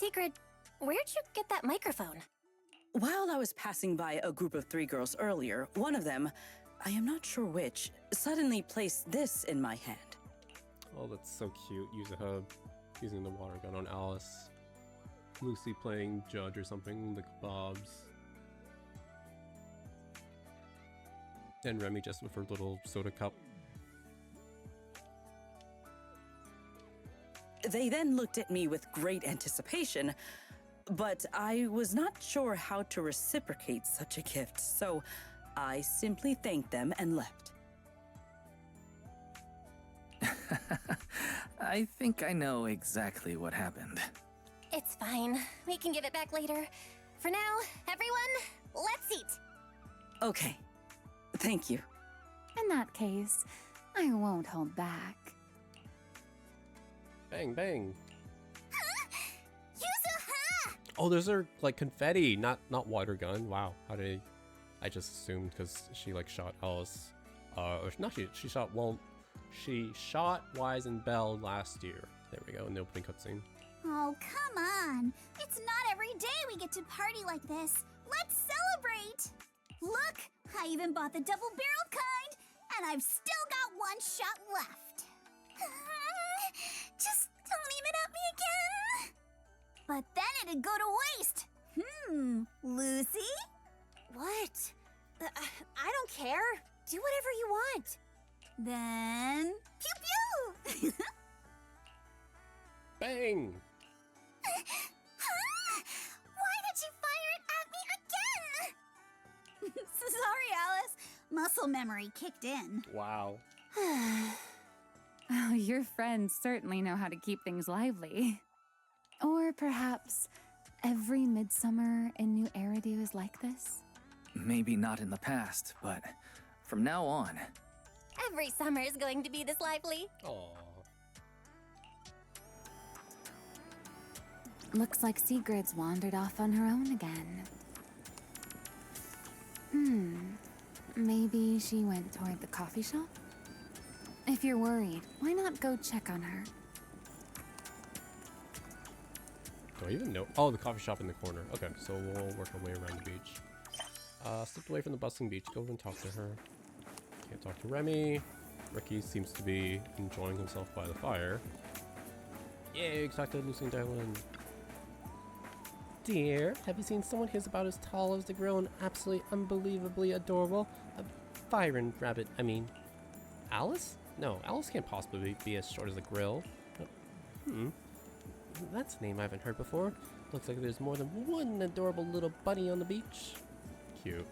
Sigrid, where'd you get that microphone? While I was passing by a group of 3 girls earlier, one of them, I am not sure which, suddenly placed this in my hand. Oh, that's so cute. Use a hub. Using the water gun on Alice. Lucy playing judge or something. The kebabs. And Remy just with her little soda cup. They then looked at me with great anticipation, but I was not sure how to reciprocate such a gift, so I simply thanked them and left. I think I know exactly what happened. It's fine. We can give it back later. For now, everyone, let's eat. Okay. Thank you. In that case, I won't hold back. Bang, bang. Use a ha! Oh, those are like confetti, not water gun. Wow, how did I just assumed because she like shot Alice. Or not she shot she shot Wise and Belle last year. There we go in the opening cutscene. Oh, come on. It's not every day we get to party like this. Let's celebrate. Look, I even bought the double-barrel kind, and I've still got 1 shot left. Just don't aim it at me again. But then it'd go to waste. Lucy? What? I don't care. Do whatever you want. Then, pew-pew! Bang! Why did you fire it at me again? Sorry, Alice. Muscle memory kicked in. Wow. Oh, your friends certainly know how to keep things lively. Or perhaps every midsummer in New Eridu is like this? Maybe not in the past, but from now on. Every summer is going to be this lively. Aww. Looks like Sigrid's wandered off on her own again. Maybe she went toward the coffee shop? If you're worried, why not go check on her? Do I even know? Oh, the coffee shop in the corner. Okay, so we'll work our way around the beach. Slipped away from the bustling beach. Go and talk to her. Can't talk to Remy. Ricky seems to be enjoying himself by the fire. Yay, talk to Lucy and Dylan. Dear, have you seen someone who's about as tall as the grill and absolutely unbelievably adorable? A Byron rabbit, I mean. Alice? No, Alice can't possibly be as short as the grill. That's a name I haven't heard before. Looks like there's more than one adorable little bunny on the beach. Cute.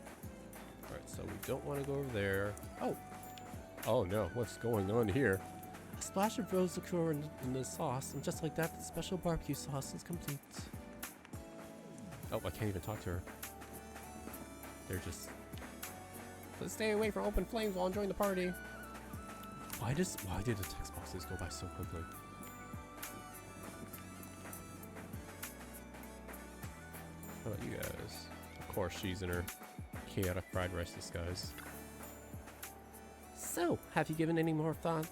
Alright, so we don't want to go over there. Oh! Oh no, what's going on here? A splash of rose liqueur in the sauce, and just like that, the special barbecue sauce is complete. Oh, I can't even talk to her. They're just... Let's stay away from open flames while enjoying the party. Why did the text boxes go by so quickly? How about you guys? Of course, she's in her chaotic fried rice disguise. So, have you given any more thought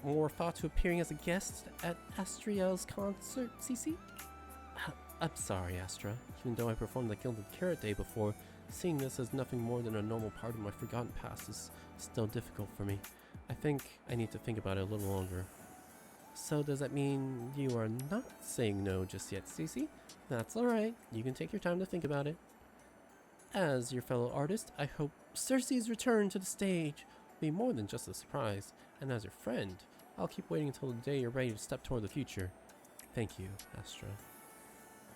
to appearing as a guest at Astriel's concert, Cece? I'm sorry, Astra. Even though I performed the Gilded Carrot Day before, seeing this as nothing more than a normal part of my forgotten past is still difficult for me. I think I need to think about it a little longer. So does that mean you are not saying no just yet, Cece? That's alright. You can take your time to think about it. As your fellow artist, I hope Cersei's return to the stage will be more than just a surprise. And as your friend, I'll keep waiting until the day you're ready to step toward the future. Thank you, Astra.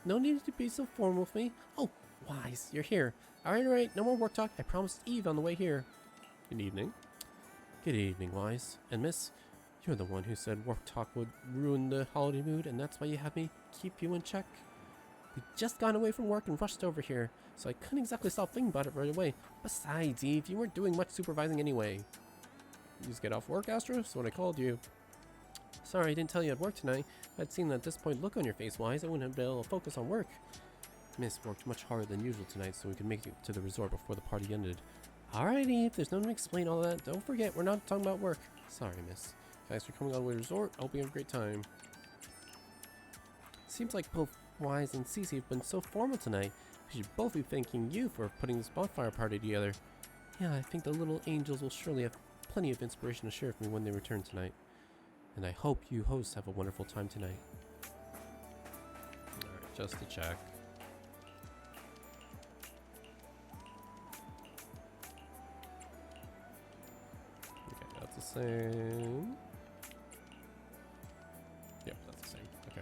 No need to be so formal with me. Oh, Wise, you're here. Alright, no more work talk. I promised Eve on the way here. Good evening. Good evening, Wise. And Miss, you're the one who said work talk would ruin the holiday mood, and that's why you had me keep you in check. We just got away from work and rushed over here, so I couldn't exactly stop thinking about it right away. Besides, Eve, you weren't doing much supervising anyway. You just get off work, Astra? That's what I called you. Sorry, I didn't tell you I'd work tonight. If I'd seen that disappointed look on your face, Wise, I wouldn't have been able to focus on work. Miss worked much harder than usual tonight so we could make it to the resort before the party ended. Alright, Eve, there's no need to explain all that. Don't forget, we're not talking about work. Sorry, Miss. Thanks for coming all the way to the resort. I hope you have a great time. Seems like both Wise and Cece have been so formal tonight. We should both be thanking you for putting this bonfire party together. Yeah, I think the little angels will surely have plenty of inspiration to share with me when they return tonight. And I hope you hosts have a wonderful time tonight. Alright, just to check. Okay, that's the same. Yep, that's the same. Okay.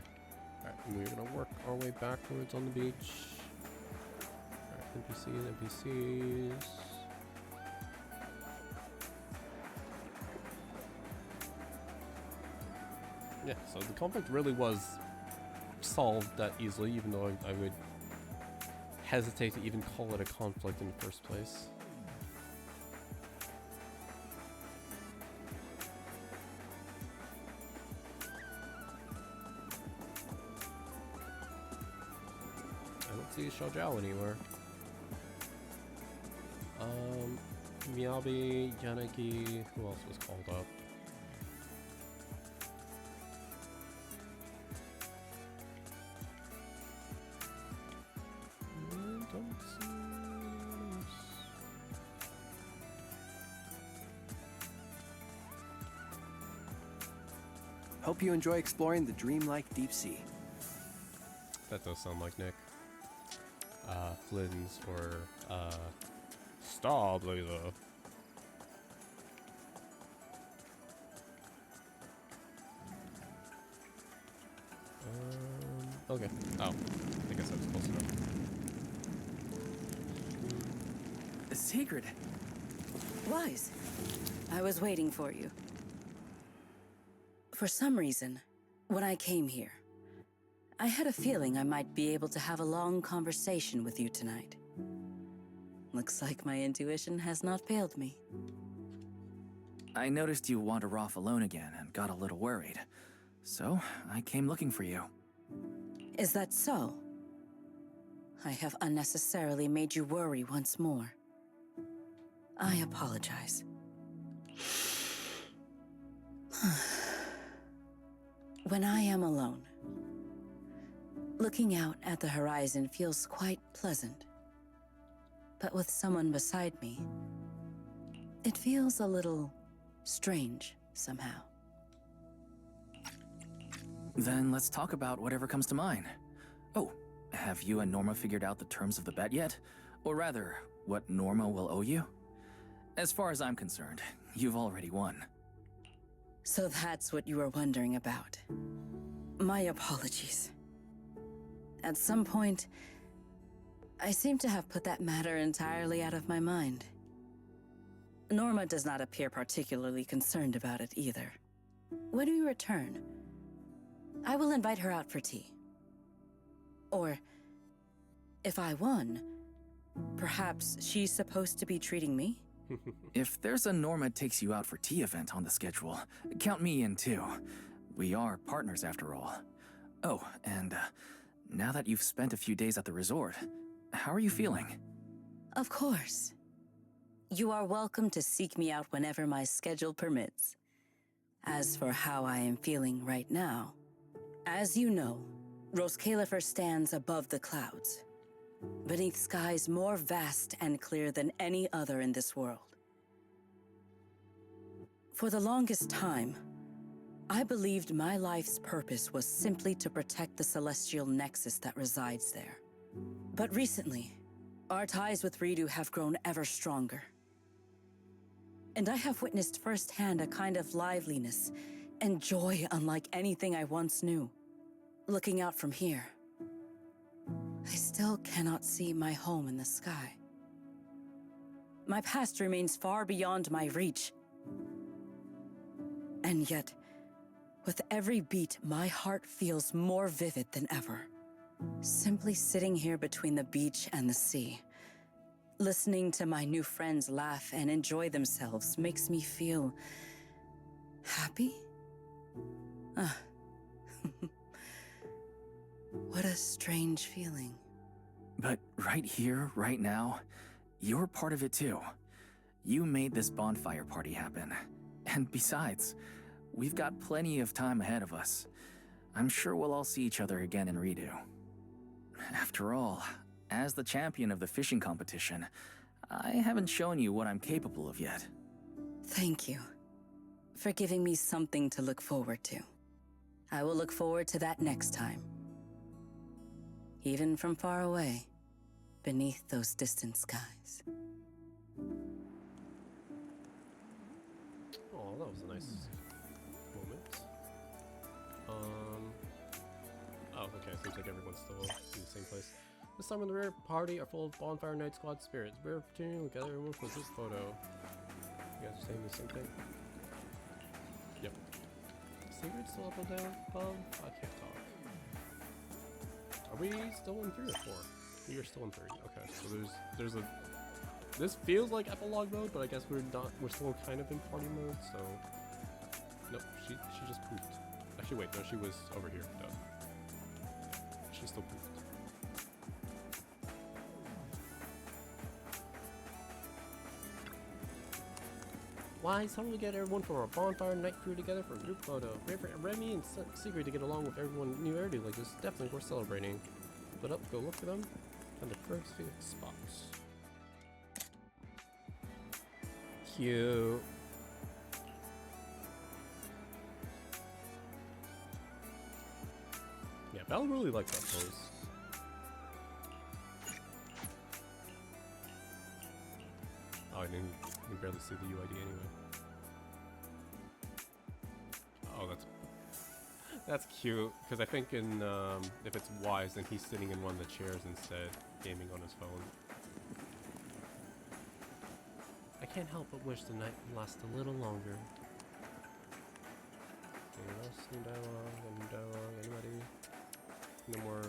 Alright, and we're gonna work our way backwards on the beach. Alright, NPCs. Yeah, so the conflict really was solved that easily, even though I would hesitate to even call it a conflict in the first place. I don't see Xiaojiao anywhere. Miyabi, Yanagi, who else was called up? Hope you enjoy exploring the dreamlike deep sea. That does sound like Nick. Flynn's or Starblazer. Okay. Oh, I guess I was close enough. Sigrid! Wise, I was waiting for you. For some reason, when I came here, I had a feeling I might be able to have a long conversation with you tonight. Looks like my intuition has not failed me. I noticed you wander off alone again and got a little worried. So, I came looking for you. Is that so? I have unnecessarily made you worry once more. I apologize. When I am alone, looking out at the horizon feels quite pleasant. But with someone beside me, it feels a little strange somehow. Then let's talk about whatever comes to mind. Oh, have you and Norma figured out the terms of the bet yet? Or rather, what Norma will owe you? As far as I'm concerned, you've already won. So that's what you were wondering about. My apologies. At some point, I seem to have put that matter entirely out of my mind. Norma does not appear particularly concerned about it either. When we return, I will invite her out for tea. Or, if I won, perhaps she's supposed to be treating me? If there's a Norma takes you out for tea event on the schedule, count me in too. We are partners after all. Oh, and now that you've spent a few days at the resort, how are you feeling? Of course. You are welcome to seek me out whenever my schedule permits. As for how I am feeling right now, as you know, Roskalifer stands above the clouds, beneath skies more vast and clear than any other in this world. For the longest time, I believed my life's purpose was simply to protect the celestial nexus that resides there. But recently, our ties with Ridu have grown ever stronger. And I have witnessed firsthand a kind of liveliness and joy unlike anything I once knew. Looking out from here, I still cannot see my home in the sky. My past remains far beyond my reach. And yet, with every beat, my heart feels more vivid than ever. Simply sitting here between the beach and the sea, listening to my new friends laugh and enjoy themselves makes me feel happy? What a strange feeling. But right here, right now, you're part of it too. You made this bonfire party happen. And besides, we've got plenty of time ahead of us. I'm sure we'll all see each other again in Ridu. After all, as the champion of the fishing competition, I haven't shown you what I'm capable of yet. Thank you for giving me something to look forward to. I will look forward to that next time. Even from far away, beneath those distant skies. Oh, that was a nice moment. Oh, okay, seems like everyone's still in the same place. This time in the rear party are full of Bonfire Night Squad spirits. We're opportunity to gather everyone for a group photo. You guys are saying the same thing? Yep. Sigrid still up and down? I can't talk. Are we still in 3 or 4? We are still in 3. Okay, so there's a... This feels like epilogue mode, but I guess we're still kind of in party mode, so... Nope, she just poofed. Actually, wait, no, she was over here. No. She still poofed. Wise, how do we get everyone from our bonfire night crew together for a group photo? Great for Remy and Sigrid to get along with everyone new hairdo like this. Definitely worth celebrating. But up, go look for them. And the perfect spots. Cute. Yeah, Belle really likes that pose. Oh, I didn't barely see the UID anyway. Oh, that's cute. Because I think in if it's Wise, then he's sitting in one of the chairs instead, gaming on his phone. I can't help but wish the night would last a little longer. Anyone else? New dialogue? New dialogue? Anybody? No more.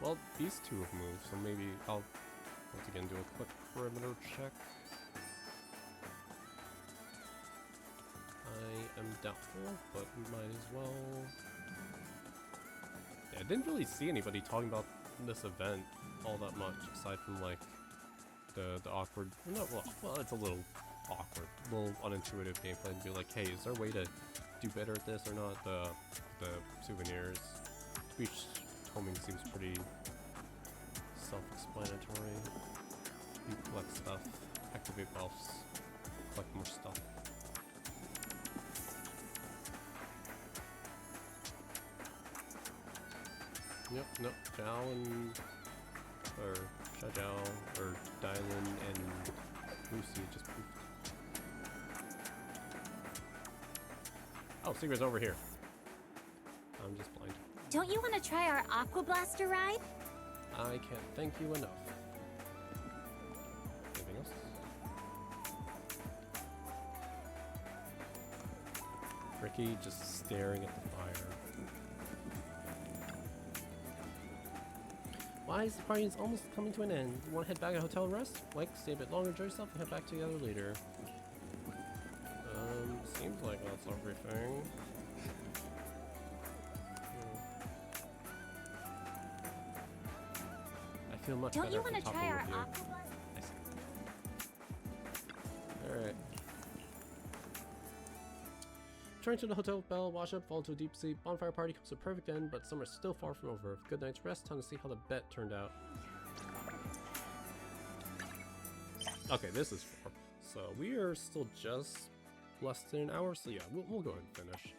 Well, these two have moved, so maybe I'll once again do a quick perimeter check. I am doubtful, but we might as well. Yeah, I didn't really see anybody talking about this event all that much, aside from like the awkward. No, well, it's a little awkward, a little unintuitive gameplay, and be like, hey, is there a way to do better at this or not? The souvenirs. Speech homing seems pretty self-explanatory. You collect stuff, activate buffs, collect more stuff. Yep, nope. Zhao and... or Xiaojiao, or Dylan and Lucy just poofed. Oh, Sigrid's over here. I'm just blind. Don't you want to try our Aqua Blaster ride? I can't thank you enough. Anything else? Ricky just staring at the fire. Why is the party is almost coming to an end? You want to head back to hotel and rest? Like, stay a bit longer, enjoy yourself, and head back together later. Seems like that's everything. I feel much better. Don't you want to talking try our with you. Aqua Blaster? Alright. Return to the hotel with Belle, wash up, fall into a deep sleep. Bonfire party comes to a perfect end, but summer's still far from over. Good night's rest, time to see how the bet turned out. Okay, this is far. So we are still just less than an hour, so yeah, we'll go ahead and finish.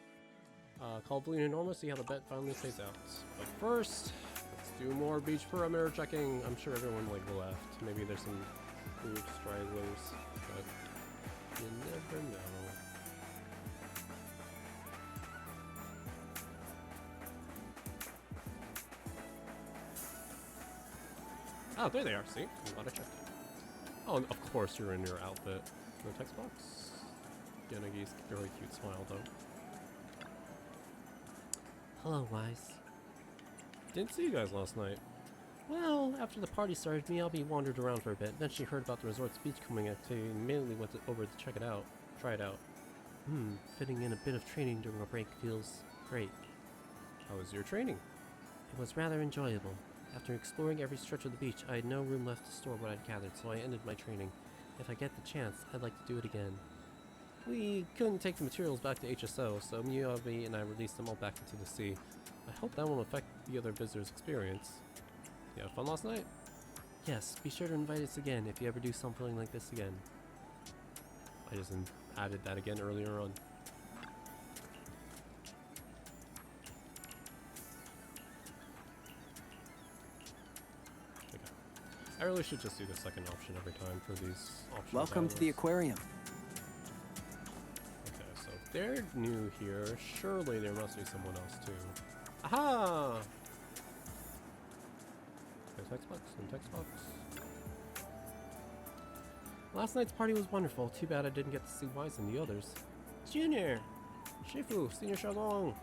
Call Bleeding Enormous, see how the bet finally plays out. But first, let's do more beach perimeter checking. I'm sure everyone like left. Maybe there's some group stragglers, but you never know. Oh, there they are. See? I'm glad I checked. Oh, of course you're in your outfit. No text box. Yanagi's very cute smile, though. Hello, Wise. Didn't see you guys last night. Well, after the party started, Miyabi wandered around for a bit. Then she heard about the resort's beachcombing activity and immediately went over to check it out. Try it out. Fitting in a bit of training during a break feels great. How was your training? It was rather enjoyable. After exploring every stretch of the beach, I had no room left to store what I'd gathered, so I ended my training. If I get the chance, I'd like to do it again. We couldn't take the materials back to HSO, so Miyabi and I released them all back into the sea. I hope that won't affect the other visitors' experience. You have fun last night? Yes, be sure to invite us again if you ever do something like this again. I just added that again earlier on. Okay. I really should just do the second option every time for these options. Welcome to the aquarium. Okay, so if they're new here, surely there must be someone else too. Aha! Okay, text box and text box. Last night's party was wonderful. Too bad I didn't get to see Wise and the others. Junior! Shifu, Senior Shalong!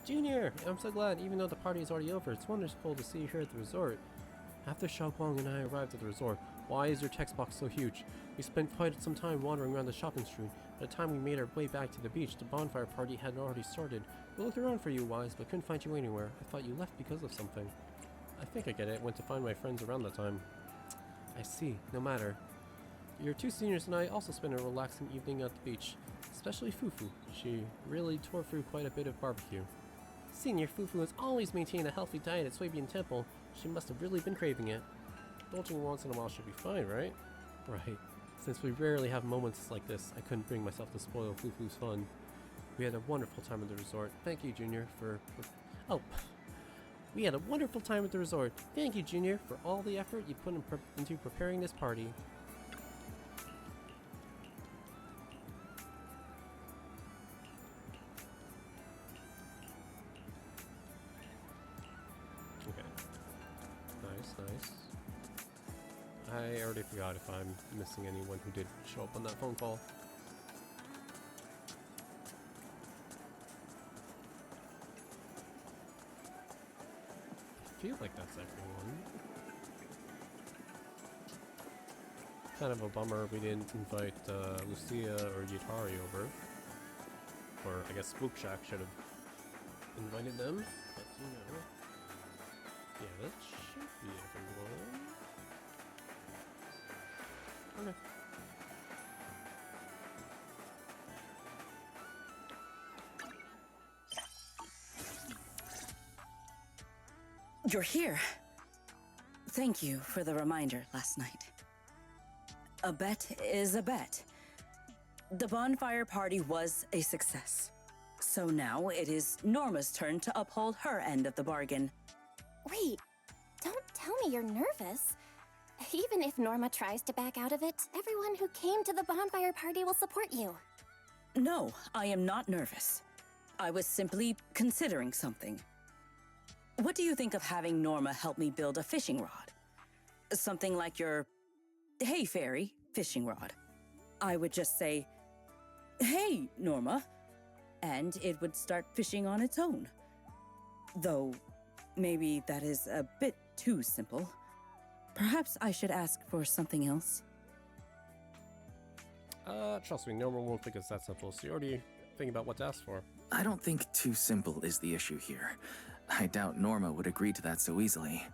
Junior! I'm so glad, even though the party is already over, it's wonderful to see you here at the resort. After Xiaoguang and I arrived at the resort, why is your text box so huge? We spent quite some time wandering around the shopping street. By the time we made our way back to the beach, the bonfire party had already started. We looked around for you, Wise, but couldn't find you anywhere. I thought you left because of something. I think I get it. Went to find my friends around that time. I see. No matter. Your two seniors and I also spent a relaxing evening at the beach. Especially Fufu. She really tore through quite a bit of barbecue. Senior Fufu has always maintained a healthy diet at Swabian Temple. She must have really been craving it. Indulging once in a while should be fine, right? Right. Since we rarely have moments like this, I couldn't bring myself to spoil Fufu's fun. We had a wonderful time at the resort. Thank you, Junior, Oh. We had a wonderful time at the resort. Thank you, Junior, for all the effort you put into preparing this party. Okay. Nice, nice. I already forgot if I'm missing anyone who did show up on that phone call. I feel like that's everyone. Kind of a bummer we didn't invite Lucia or Yutari over. Or I guess Spook Shack should have invited them, but you know. Yeah, that should be everyone. Okay. You're here. Thank you for the reminder last night. A bet is a bet. The bonfire party was a success. So now it is Norma's turn to uphold her end of the bargain. Wait, don't tell me you're nervous. Even if Norma tries to back out of it, everyone who came to the bonfire party will support you. No, I am not nervous. I was simply considering something. What do you think of having Norma help me build a fishing rod? Something like your Hey Fairy fishing rod. I would just say, "Hey, Norma," and it would start fishing on its own. Though, maybe that is a bit too simple. Perhaps I should ask for something else. Trust me, Norma won't think it's that simple, so you already think about what to ask for. I don't think too simple is the issue here. I doubt Norma would agree to that so easily.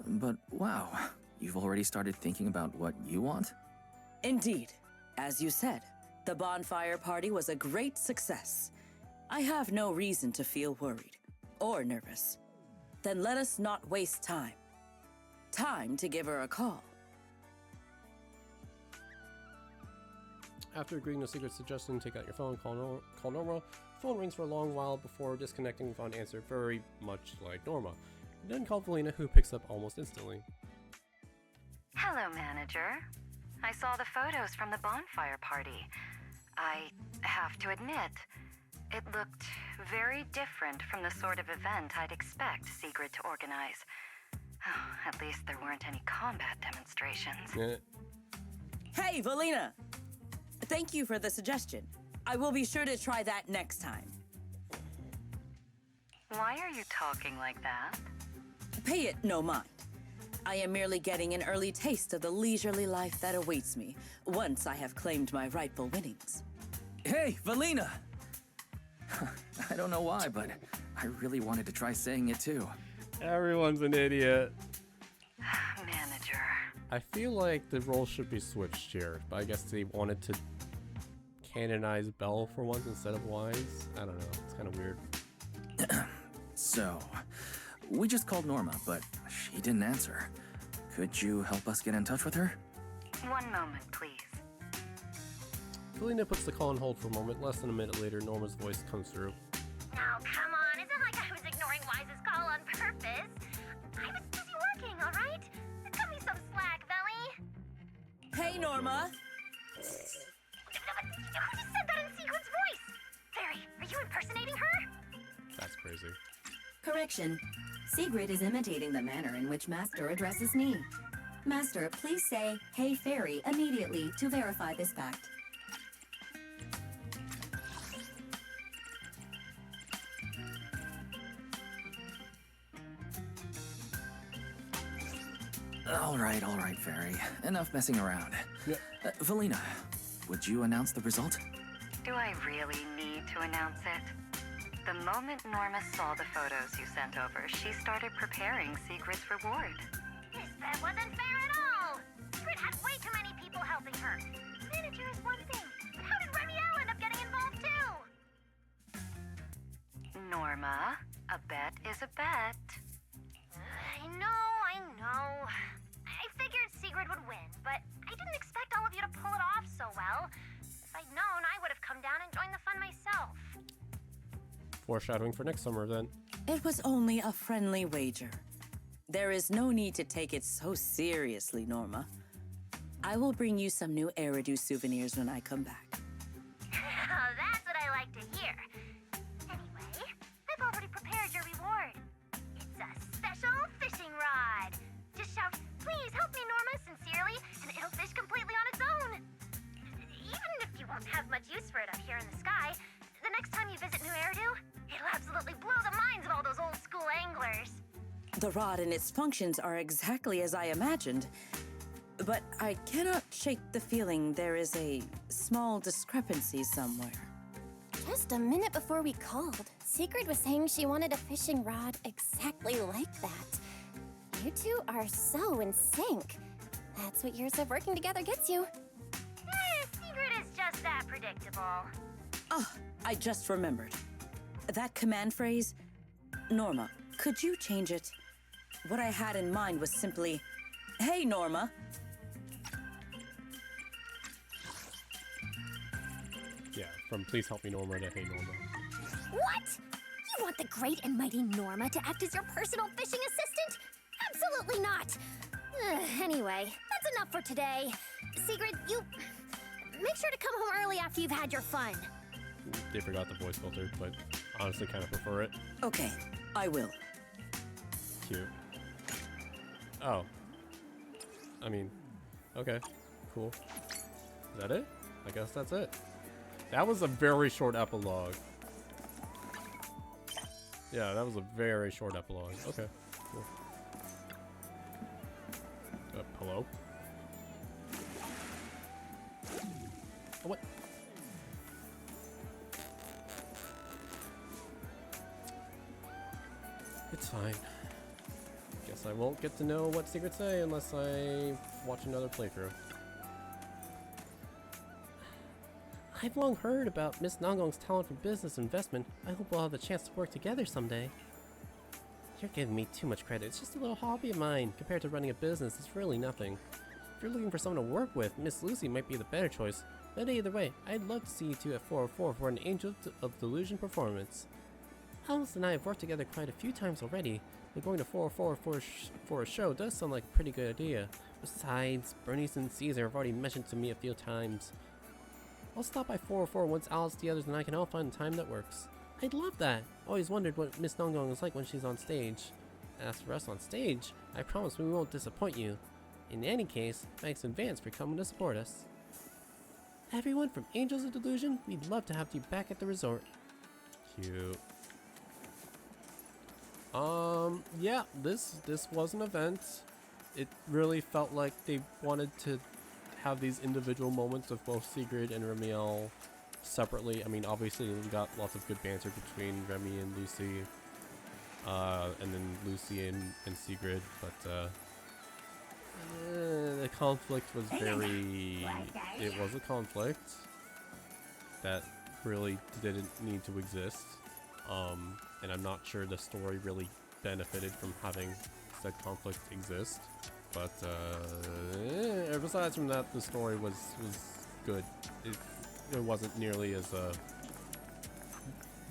But wow, you've already started thinking about what you want? Indeed. As you said, the bonfire party was a great success. I have no reason to feel worried or nervous. Then let us not waste time. Time to give her a call. After agreeing to Sigrid's suggestion, take out your phone, call Norma. Phone rings for a long while before disconnecting with unanswered, very much like Norma. Then call Valina, who picks up almost instantly. Hello, manager. I saw the photos from the bonfire party. I have to admit, it looked very different from the sort of event I'd expect Sigrid to organize. Oh, at least there weren't any combat demonstrations. Hey, Valina! Thank you for the suggestion. I will be sure to try that next time. Why are you talking like that? Pay it no mind. I am merely getting an early taste of the leisurely life that awaits me once I have claimed my rightful winnings. Hey, Valina! I don't know why, but I really wanted to try saying it too. Everyone's an idiot. Manager. I feel like the roles should be switched here, but I guess they wanted to canonize Belle for once instead of Wise. I don't know, it's kind of weird. So, we just called Norma, but She didn't answer. Could you help us get in touch with her? One moment, please. Felina puts the call on hold for a moment. Less than a minute later, Norma's voice comes through. Oh, come on. It's not like I was ignoring Wise's call on purpose. I was busy working, all right? Cut me some slack, Belly. Hey, Norma. Who just said that in Sigrid's voice? Fairy, are you impersonating her? That's crazy. Correction. Sigrid is imitating the manner in which Master addresses me. Master, please say, "Hey Fairy," immediately to verify this fact. All right, Fairy. Enough messing around. Yep. Felina, would you announce the result? Do I really need to announce it? The moment Norma saw the photos you sent over, she started preparing Sigrid's reward. This bet wasn't fair at all. Sigrid had way too many people helping her. Manager is one thing, but how did Remy L end up getting involved too? Norma, a bet is a bet. I know. I figured Sigrid would win, but I didn't expect all of you to pull it off so well. If I'd known, I would have come down and joined the fun myself. Foreshadowing for next summer, then. It was only a friendly wager. There is no need to take it so seriously, Norma. I will bring you some new Eridu souvenirs when I come back. That's what I like to hear. Anyway, I've already prepared your reward. It's a special fishing rod. Just shout, "Please help me, Norma," sincerely, and it'll fish completely on its own. Even if you won't have much use for it up here in the sky, the next time you visit New Eridu, it'll absolutely blow the minds of all those old school anglers. The rod and its functions are exactly as I imagined, but I cannot shake the feeling there is a small discrepancy somewhere. Just a minute before we called, Sigrid was saying she wanted a fishing rod exactly like that. You two are so in sync. That's what years of working together gets you. Sigrid is just that predictable. Ah, I just remembered. That command phrase, Norma, could you change it? What I had in mind was simply, "Hey, Norma." Yeah, from "Please help me, Norma" to "Hey, Norma." What? You want the great and mighty Norma to act as your personal fishing assistant? Absolutely not. Anyway, that's enough for today. Sigrid, you make sure to come home early after you've had your fun. They forgot the voice filter, but honestly kind of prefer it. Okay, I will. Cute. Oh. I mean, okay. Cool. Is that it? I guess that's it. That was a very short epilogue. Yeah, that was a very short epilogue. Okay, cool. Hello? Oh, what? It's fine. Guess I won't get to know what secrets say unless I watch another playthrough. I've long heard about Miss Nongong's talent for business investment. I hope we'll have the chance to work together someday. You're giving me too much credit. It's just a little hobby of mine. Compared to running a business, it's really nothing. If you're looking for someone to work with, Miss Lucy might be the better choice. But either way, I'd love to see you two at 404 for an Angel of Delusion performance. Alice and I have worked together quite a few times already, but going to 404 for a show does sound like a pretty good idea. Besides, Bernice and Caesar have already mentioned to me a few times. I'll stop by 404 once Alice, the others, and I can all find a time that works. I'd love that! Always wondered what Miss Nongong is like when she's on stage. As for us on stage, I promise we won't disappoint you. In any case, thanks in advance for coming to support us. Everyone from Angels of Delusion, we'd love to have you back at the resort. Cute. Yeah, this was an event. It really felt like they wanted to have these individual moments of both Sigrid and Remiel separately. I mean, obviously we got lots of good banter between Remy and Lucy, and then Lucy and Sigrid, but the conflict was it was a conflict that really didn't need to exist, and I'm not sure the story really benefited from having said conflict exists, but besides from that, the story was good. It wasn't nearly as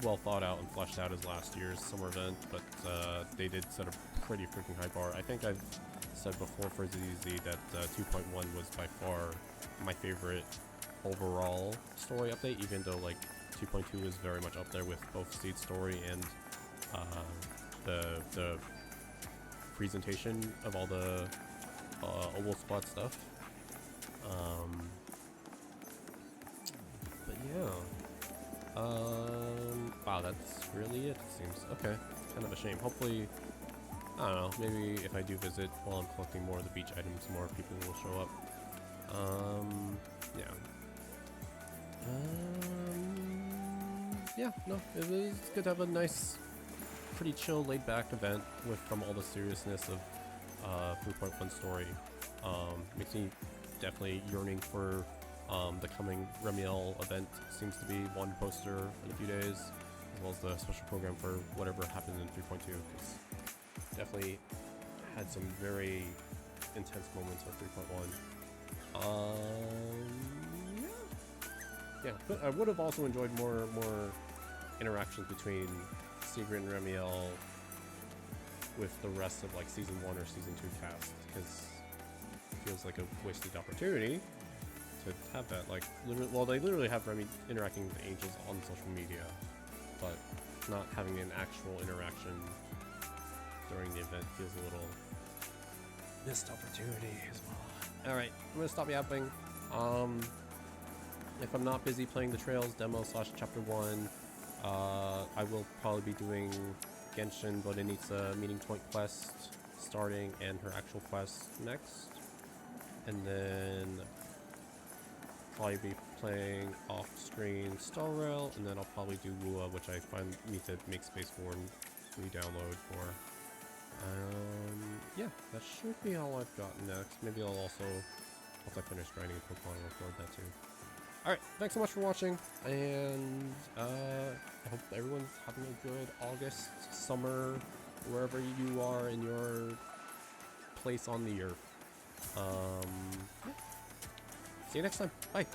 well thought out and fleshed out as last year's summer event, but they did set a pretty freaking high bar. I think I've said before for ZZ that 2.1 was by far my favorite overall story update, even though like 2.2 is very much up there with both Seed's story and the presentation of all the Oval Squad stuff. But yeah. Wow, that's really it seems. Okay, kind of a shame. Hopefully, I don't know, maybe if I do visit while I'm collecting more of the beach items, more people will show up. Yeah. Yeah, no, it was good to have a nice, pretty chill, laid-back event from all the seriousness of 3.1 story. Makes me definitely yearning for the coming Remiel event. Seems to be one poster in a few days, as well as the special program for whatever happened in 3.2, because definitely had some very intense moments with 3.1. Yeah, but I would have also enjoyed more interactions between Sigrid and Remiel with the rest of like season 1 or season 2 cast, because it feels like a wasted opportunity to have that. Like, they literally have Remy interacting with the angels on social media, but not having an actual interaction during the event feels a little missed opportunity as well. Alright, I'm gonna stop yapping. If I'm not busy playing the Trails demo / chapter 1, I will probably be doing Genshin Bodenitsa meeting point quest starting and her actual quest next. And then probably be playing off-screen Star Rail, and then I'll probably do Lua, which I need to make space for and re-download for. Yeah, that should be all I've got next. Maybe I'll also, once I finish grinding Pokemon, record that too. Alright, thanks so much for watching, and I hope everyone's having a good August, summer, wherever you are in your place on the earth. Yeah. See you next time. Bye.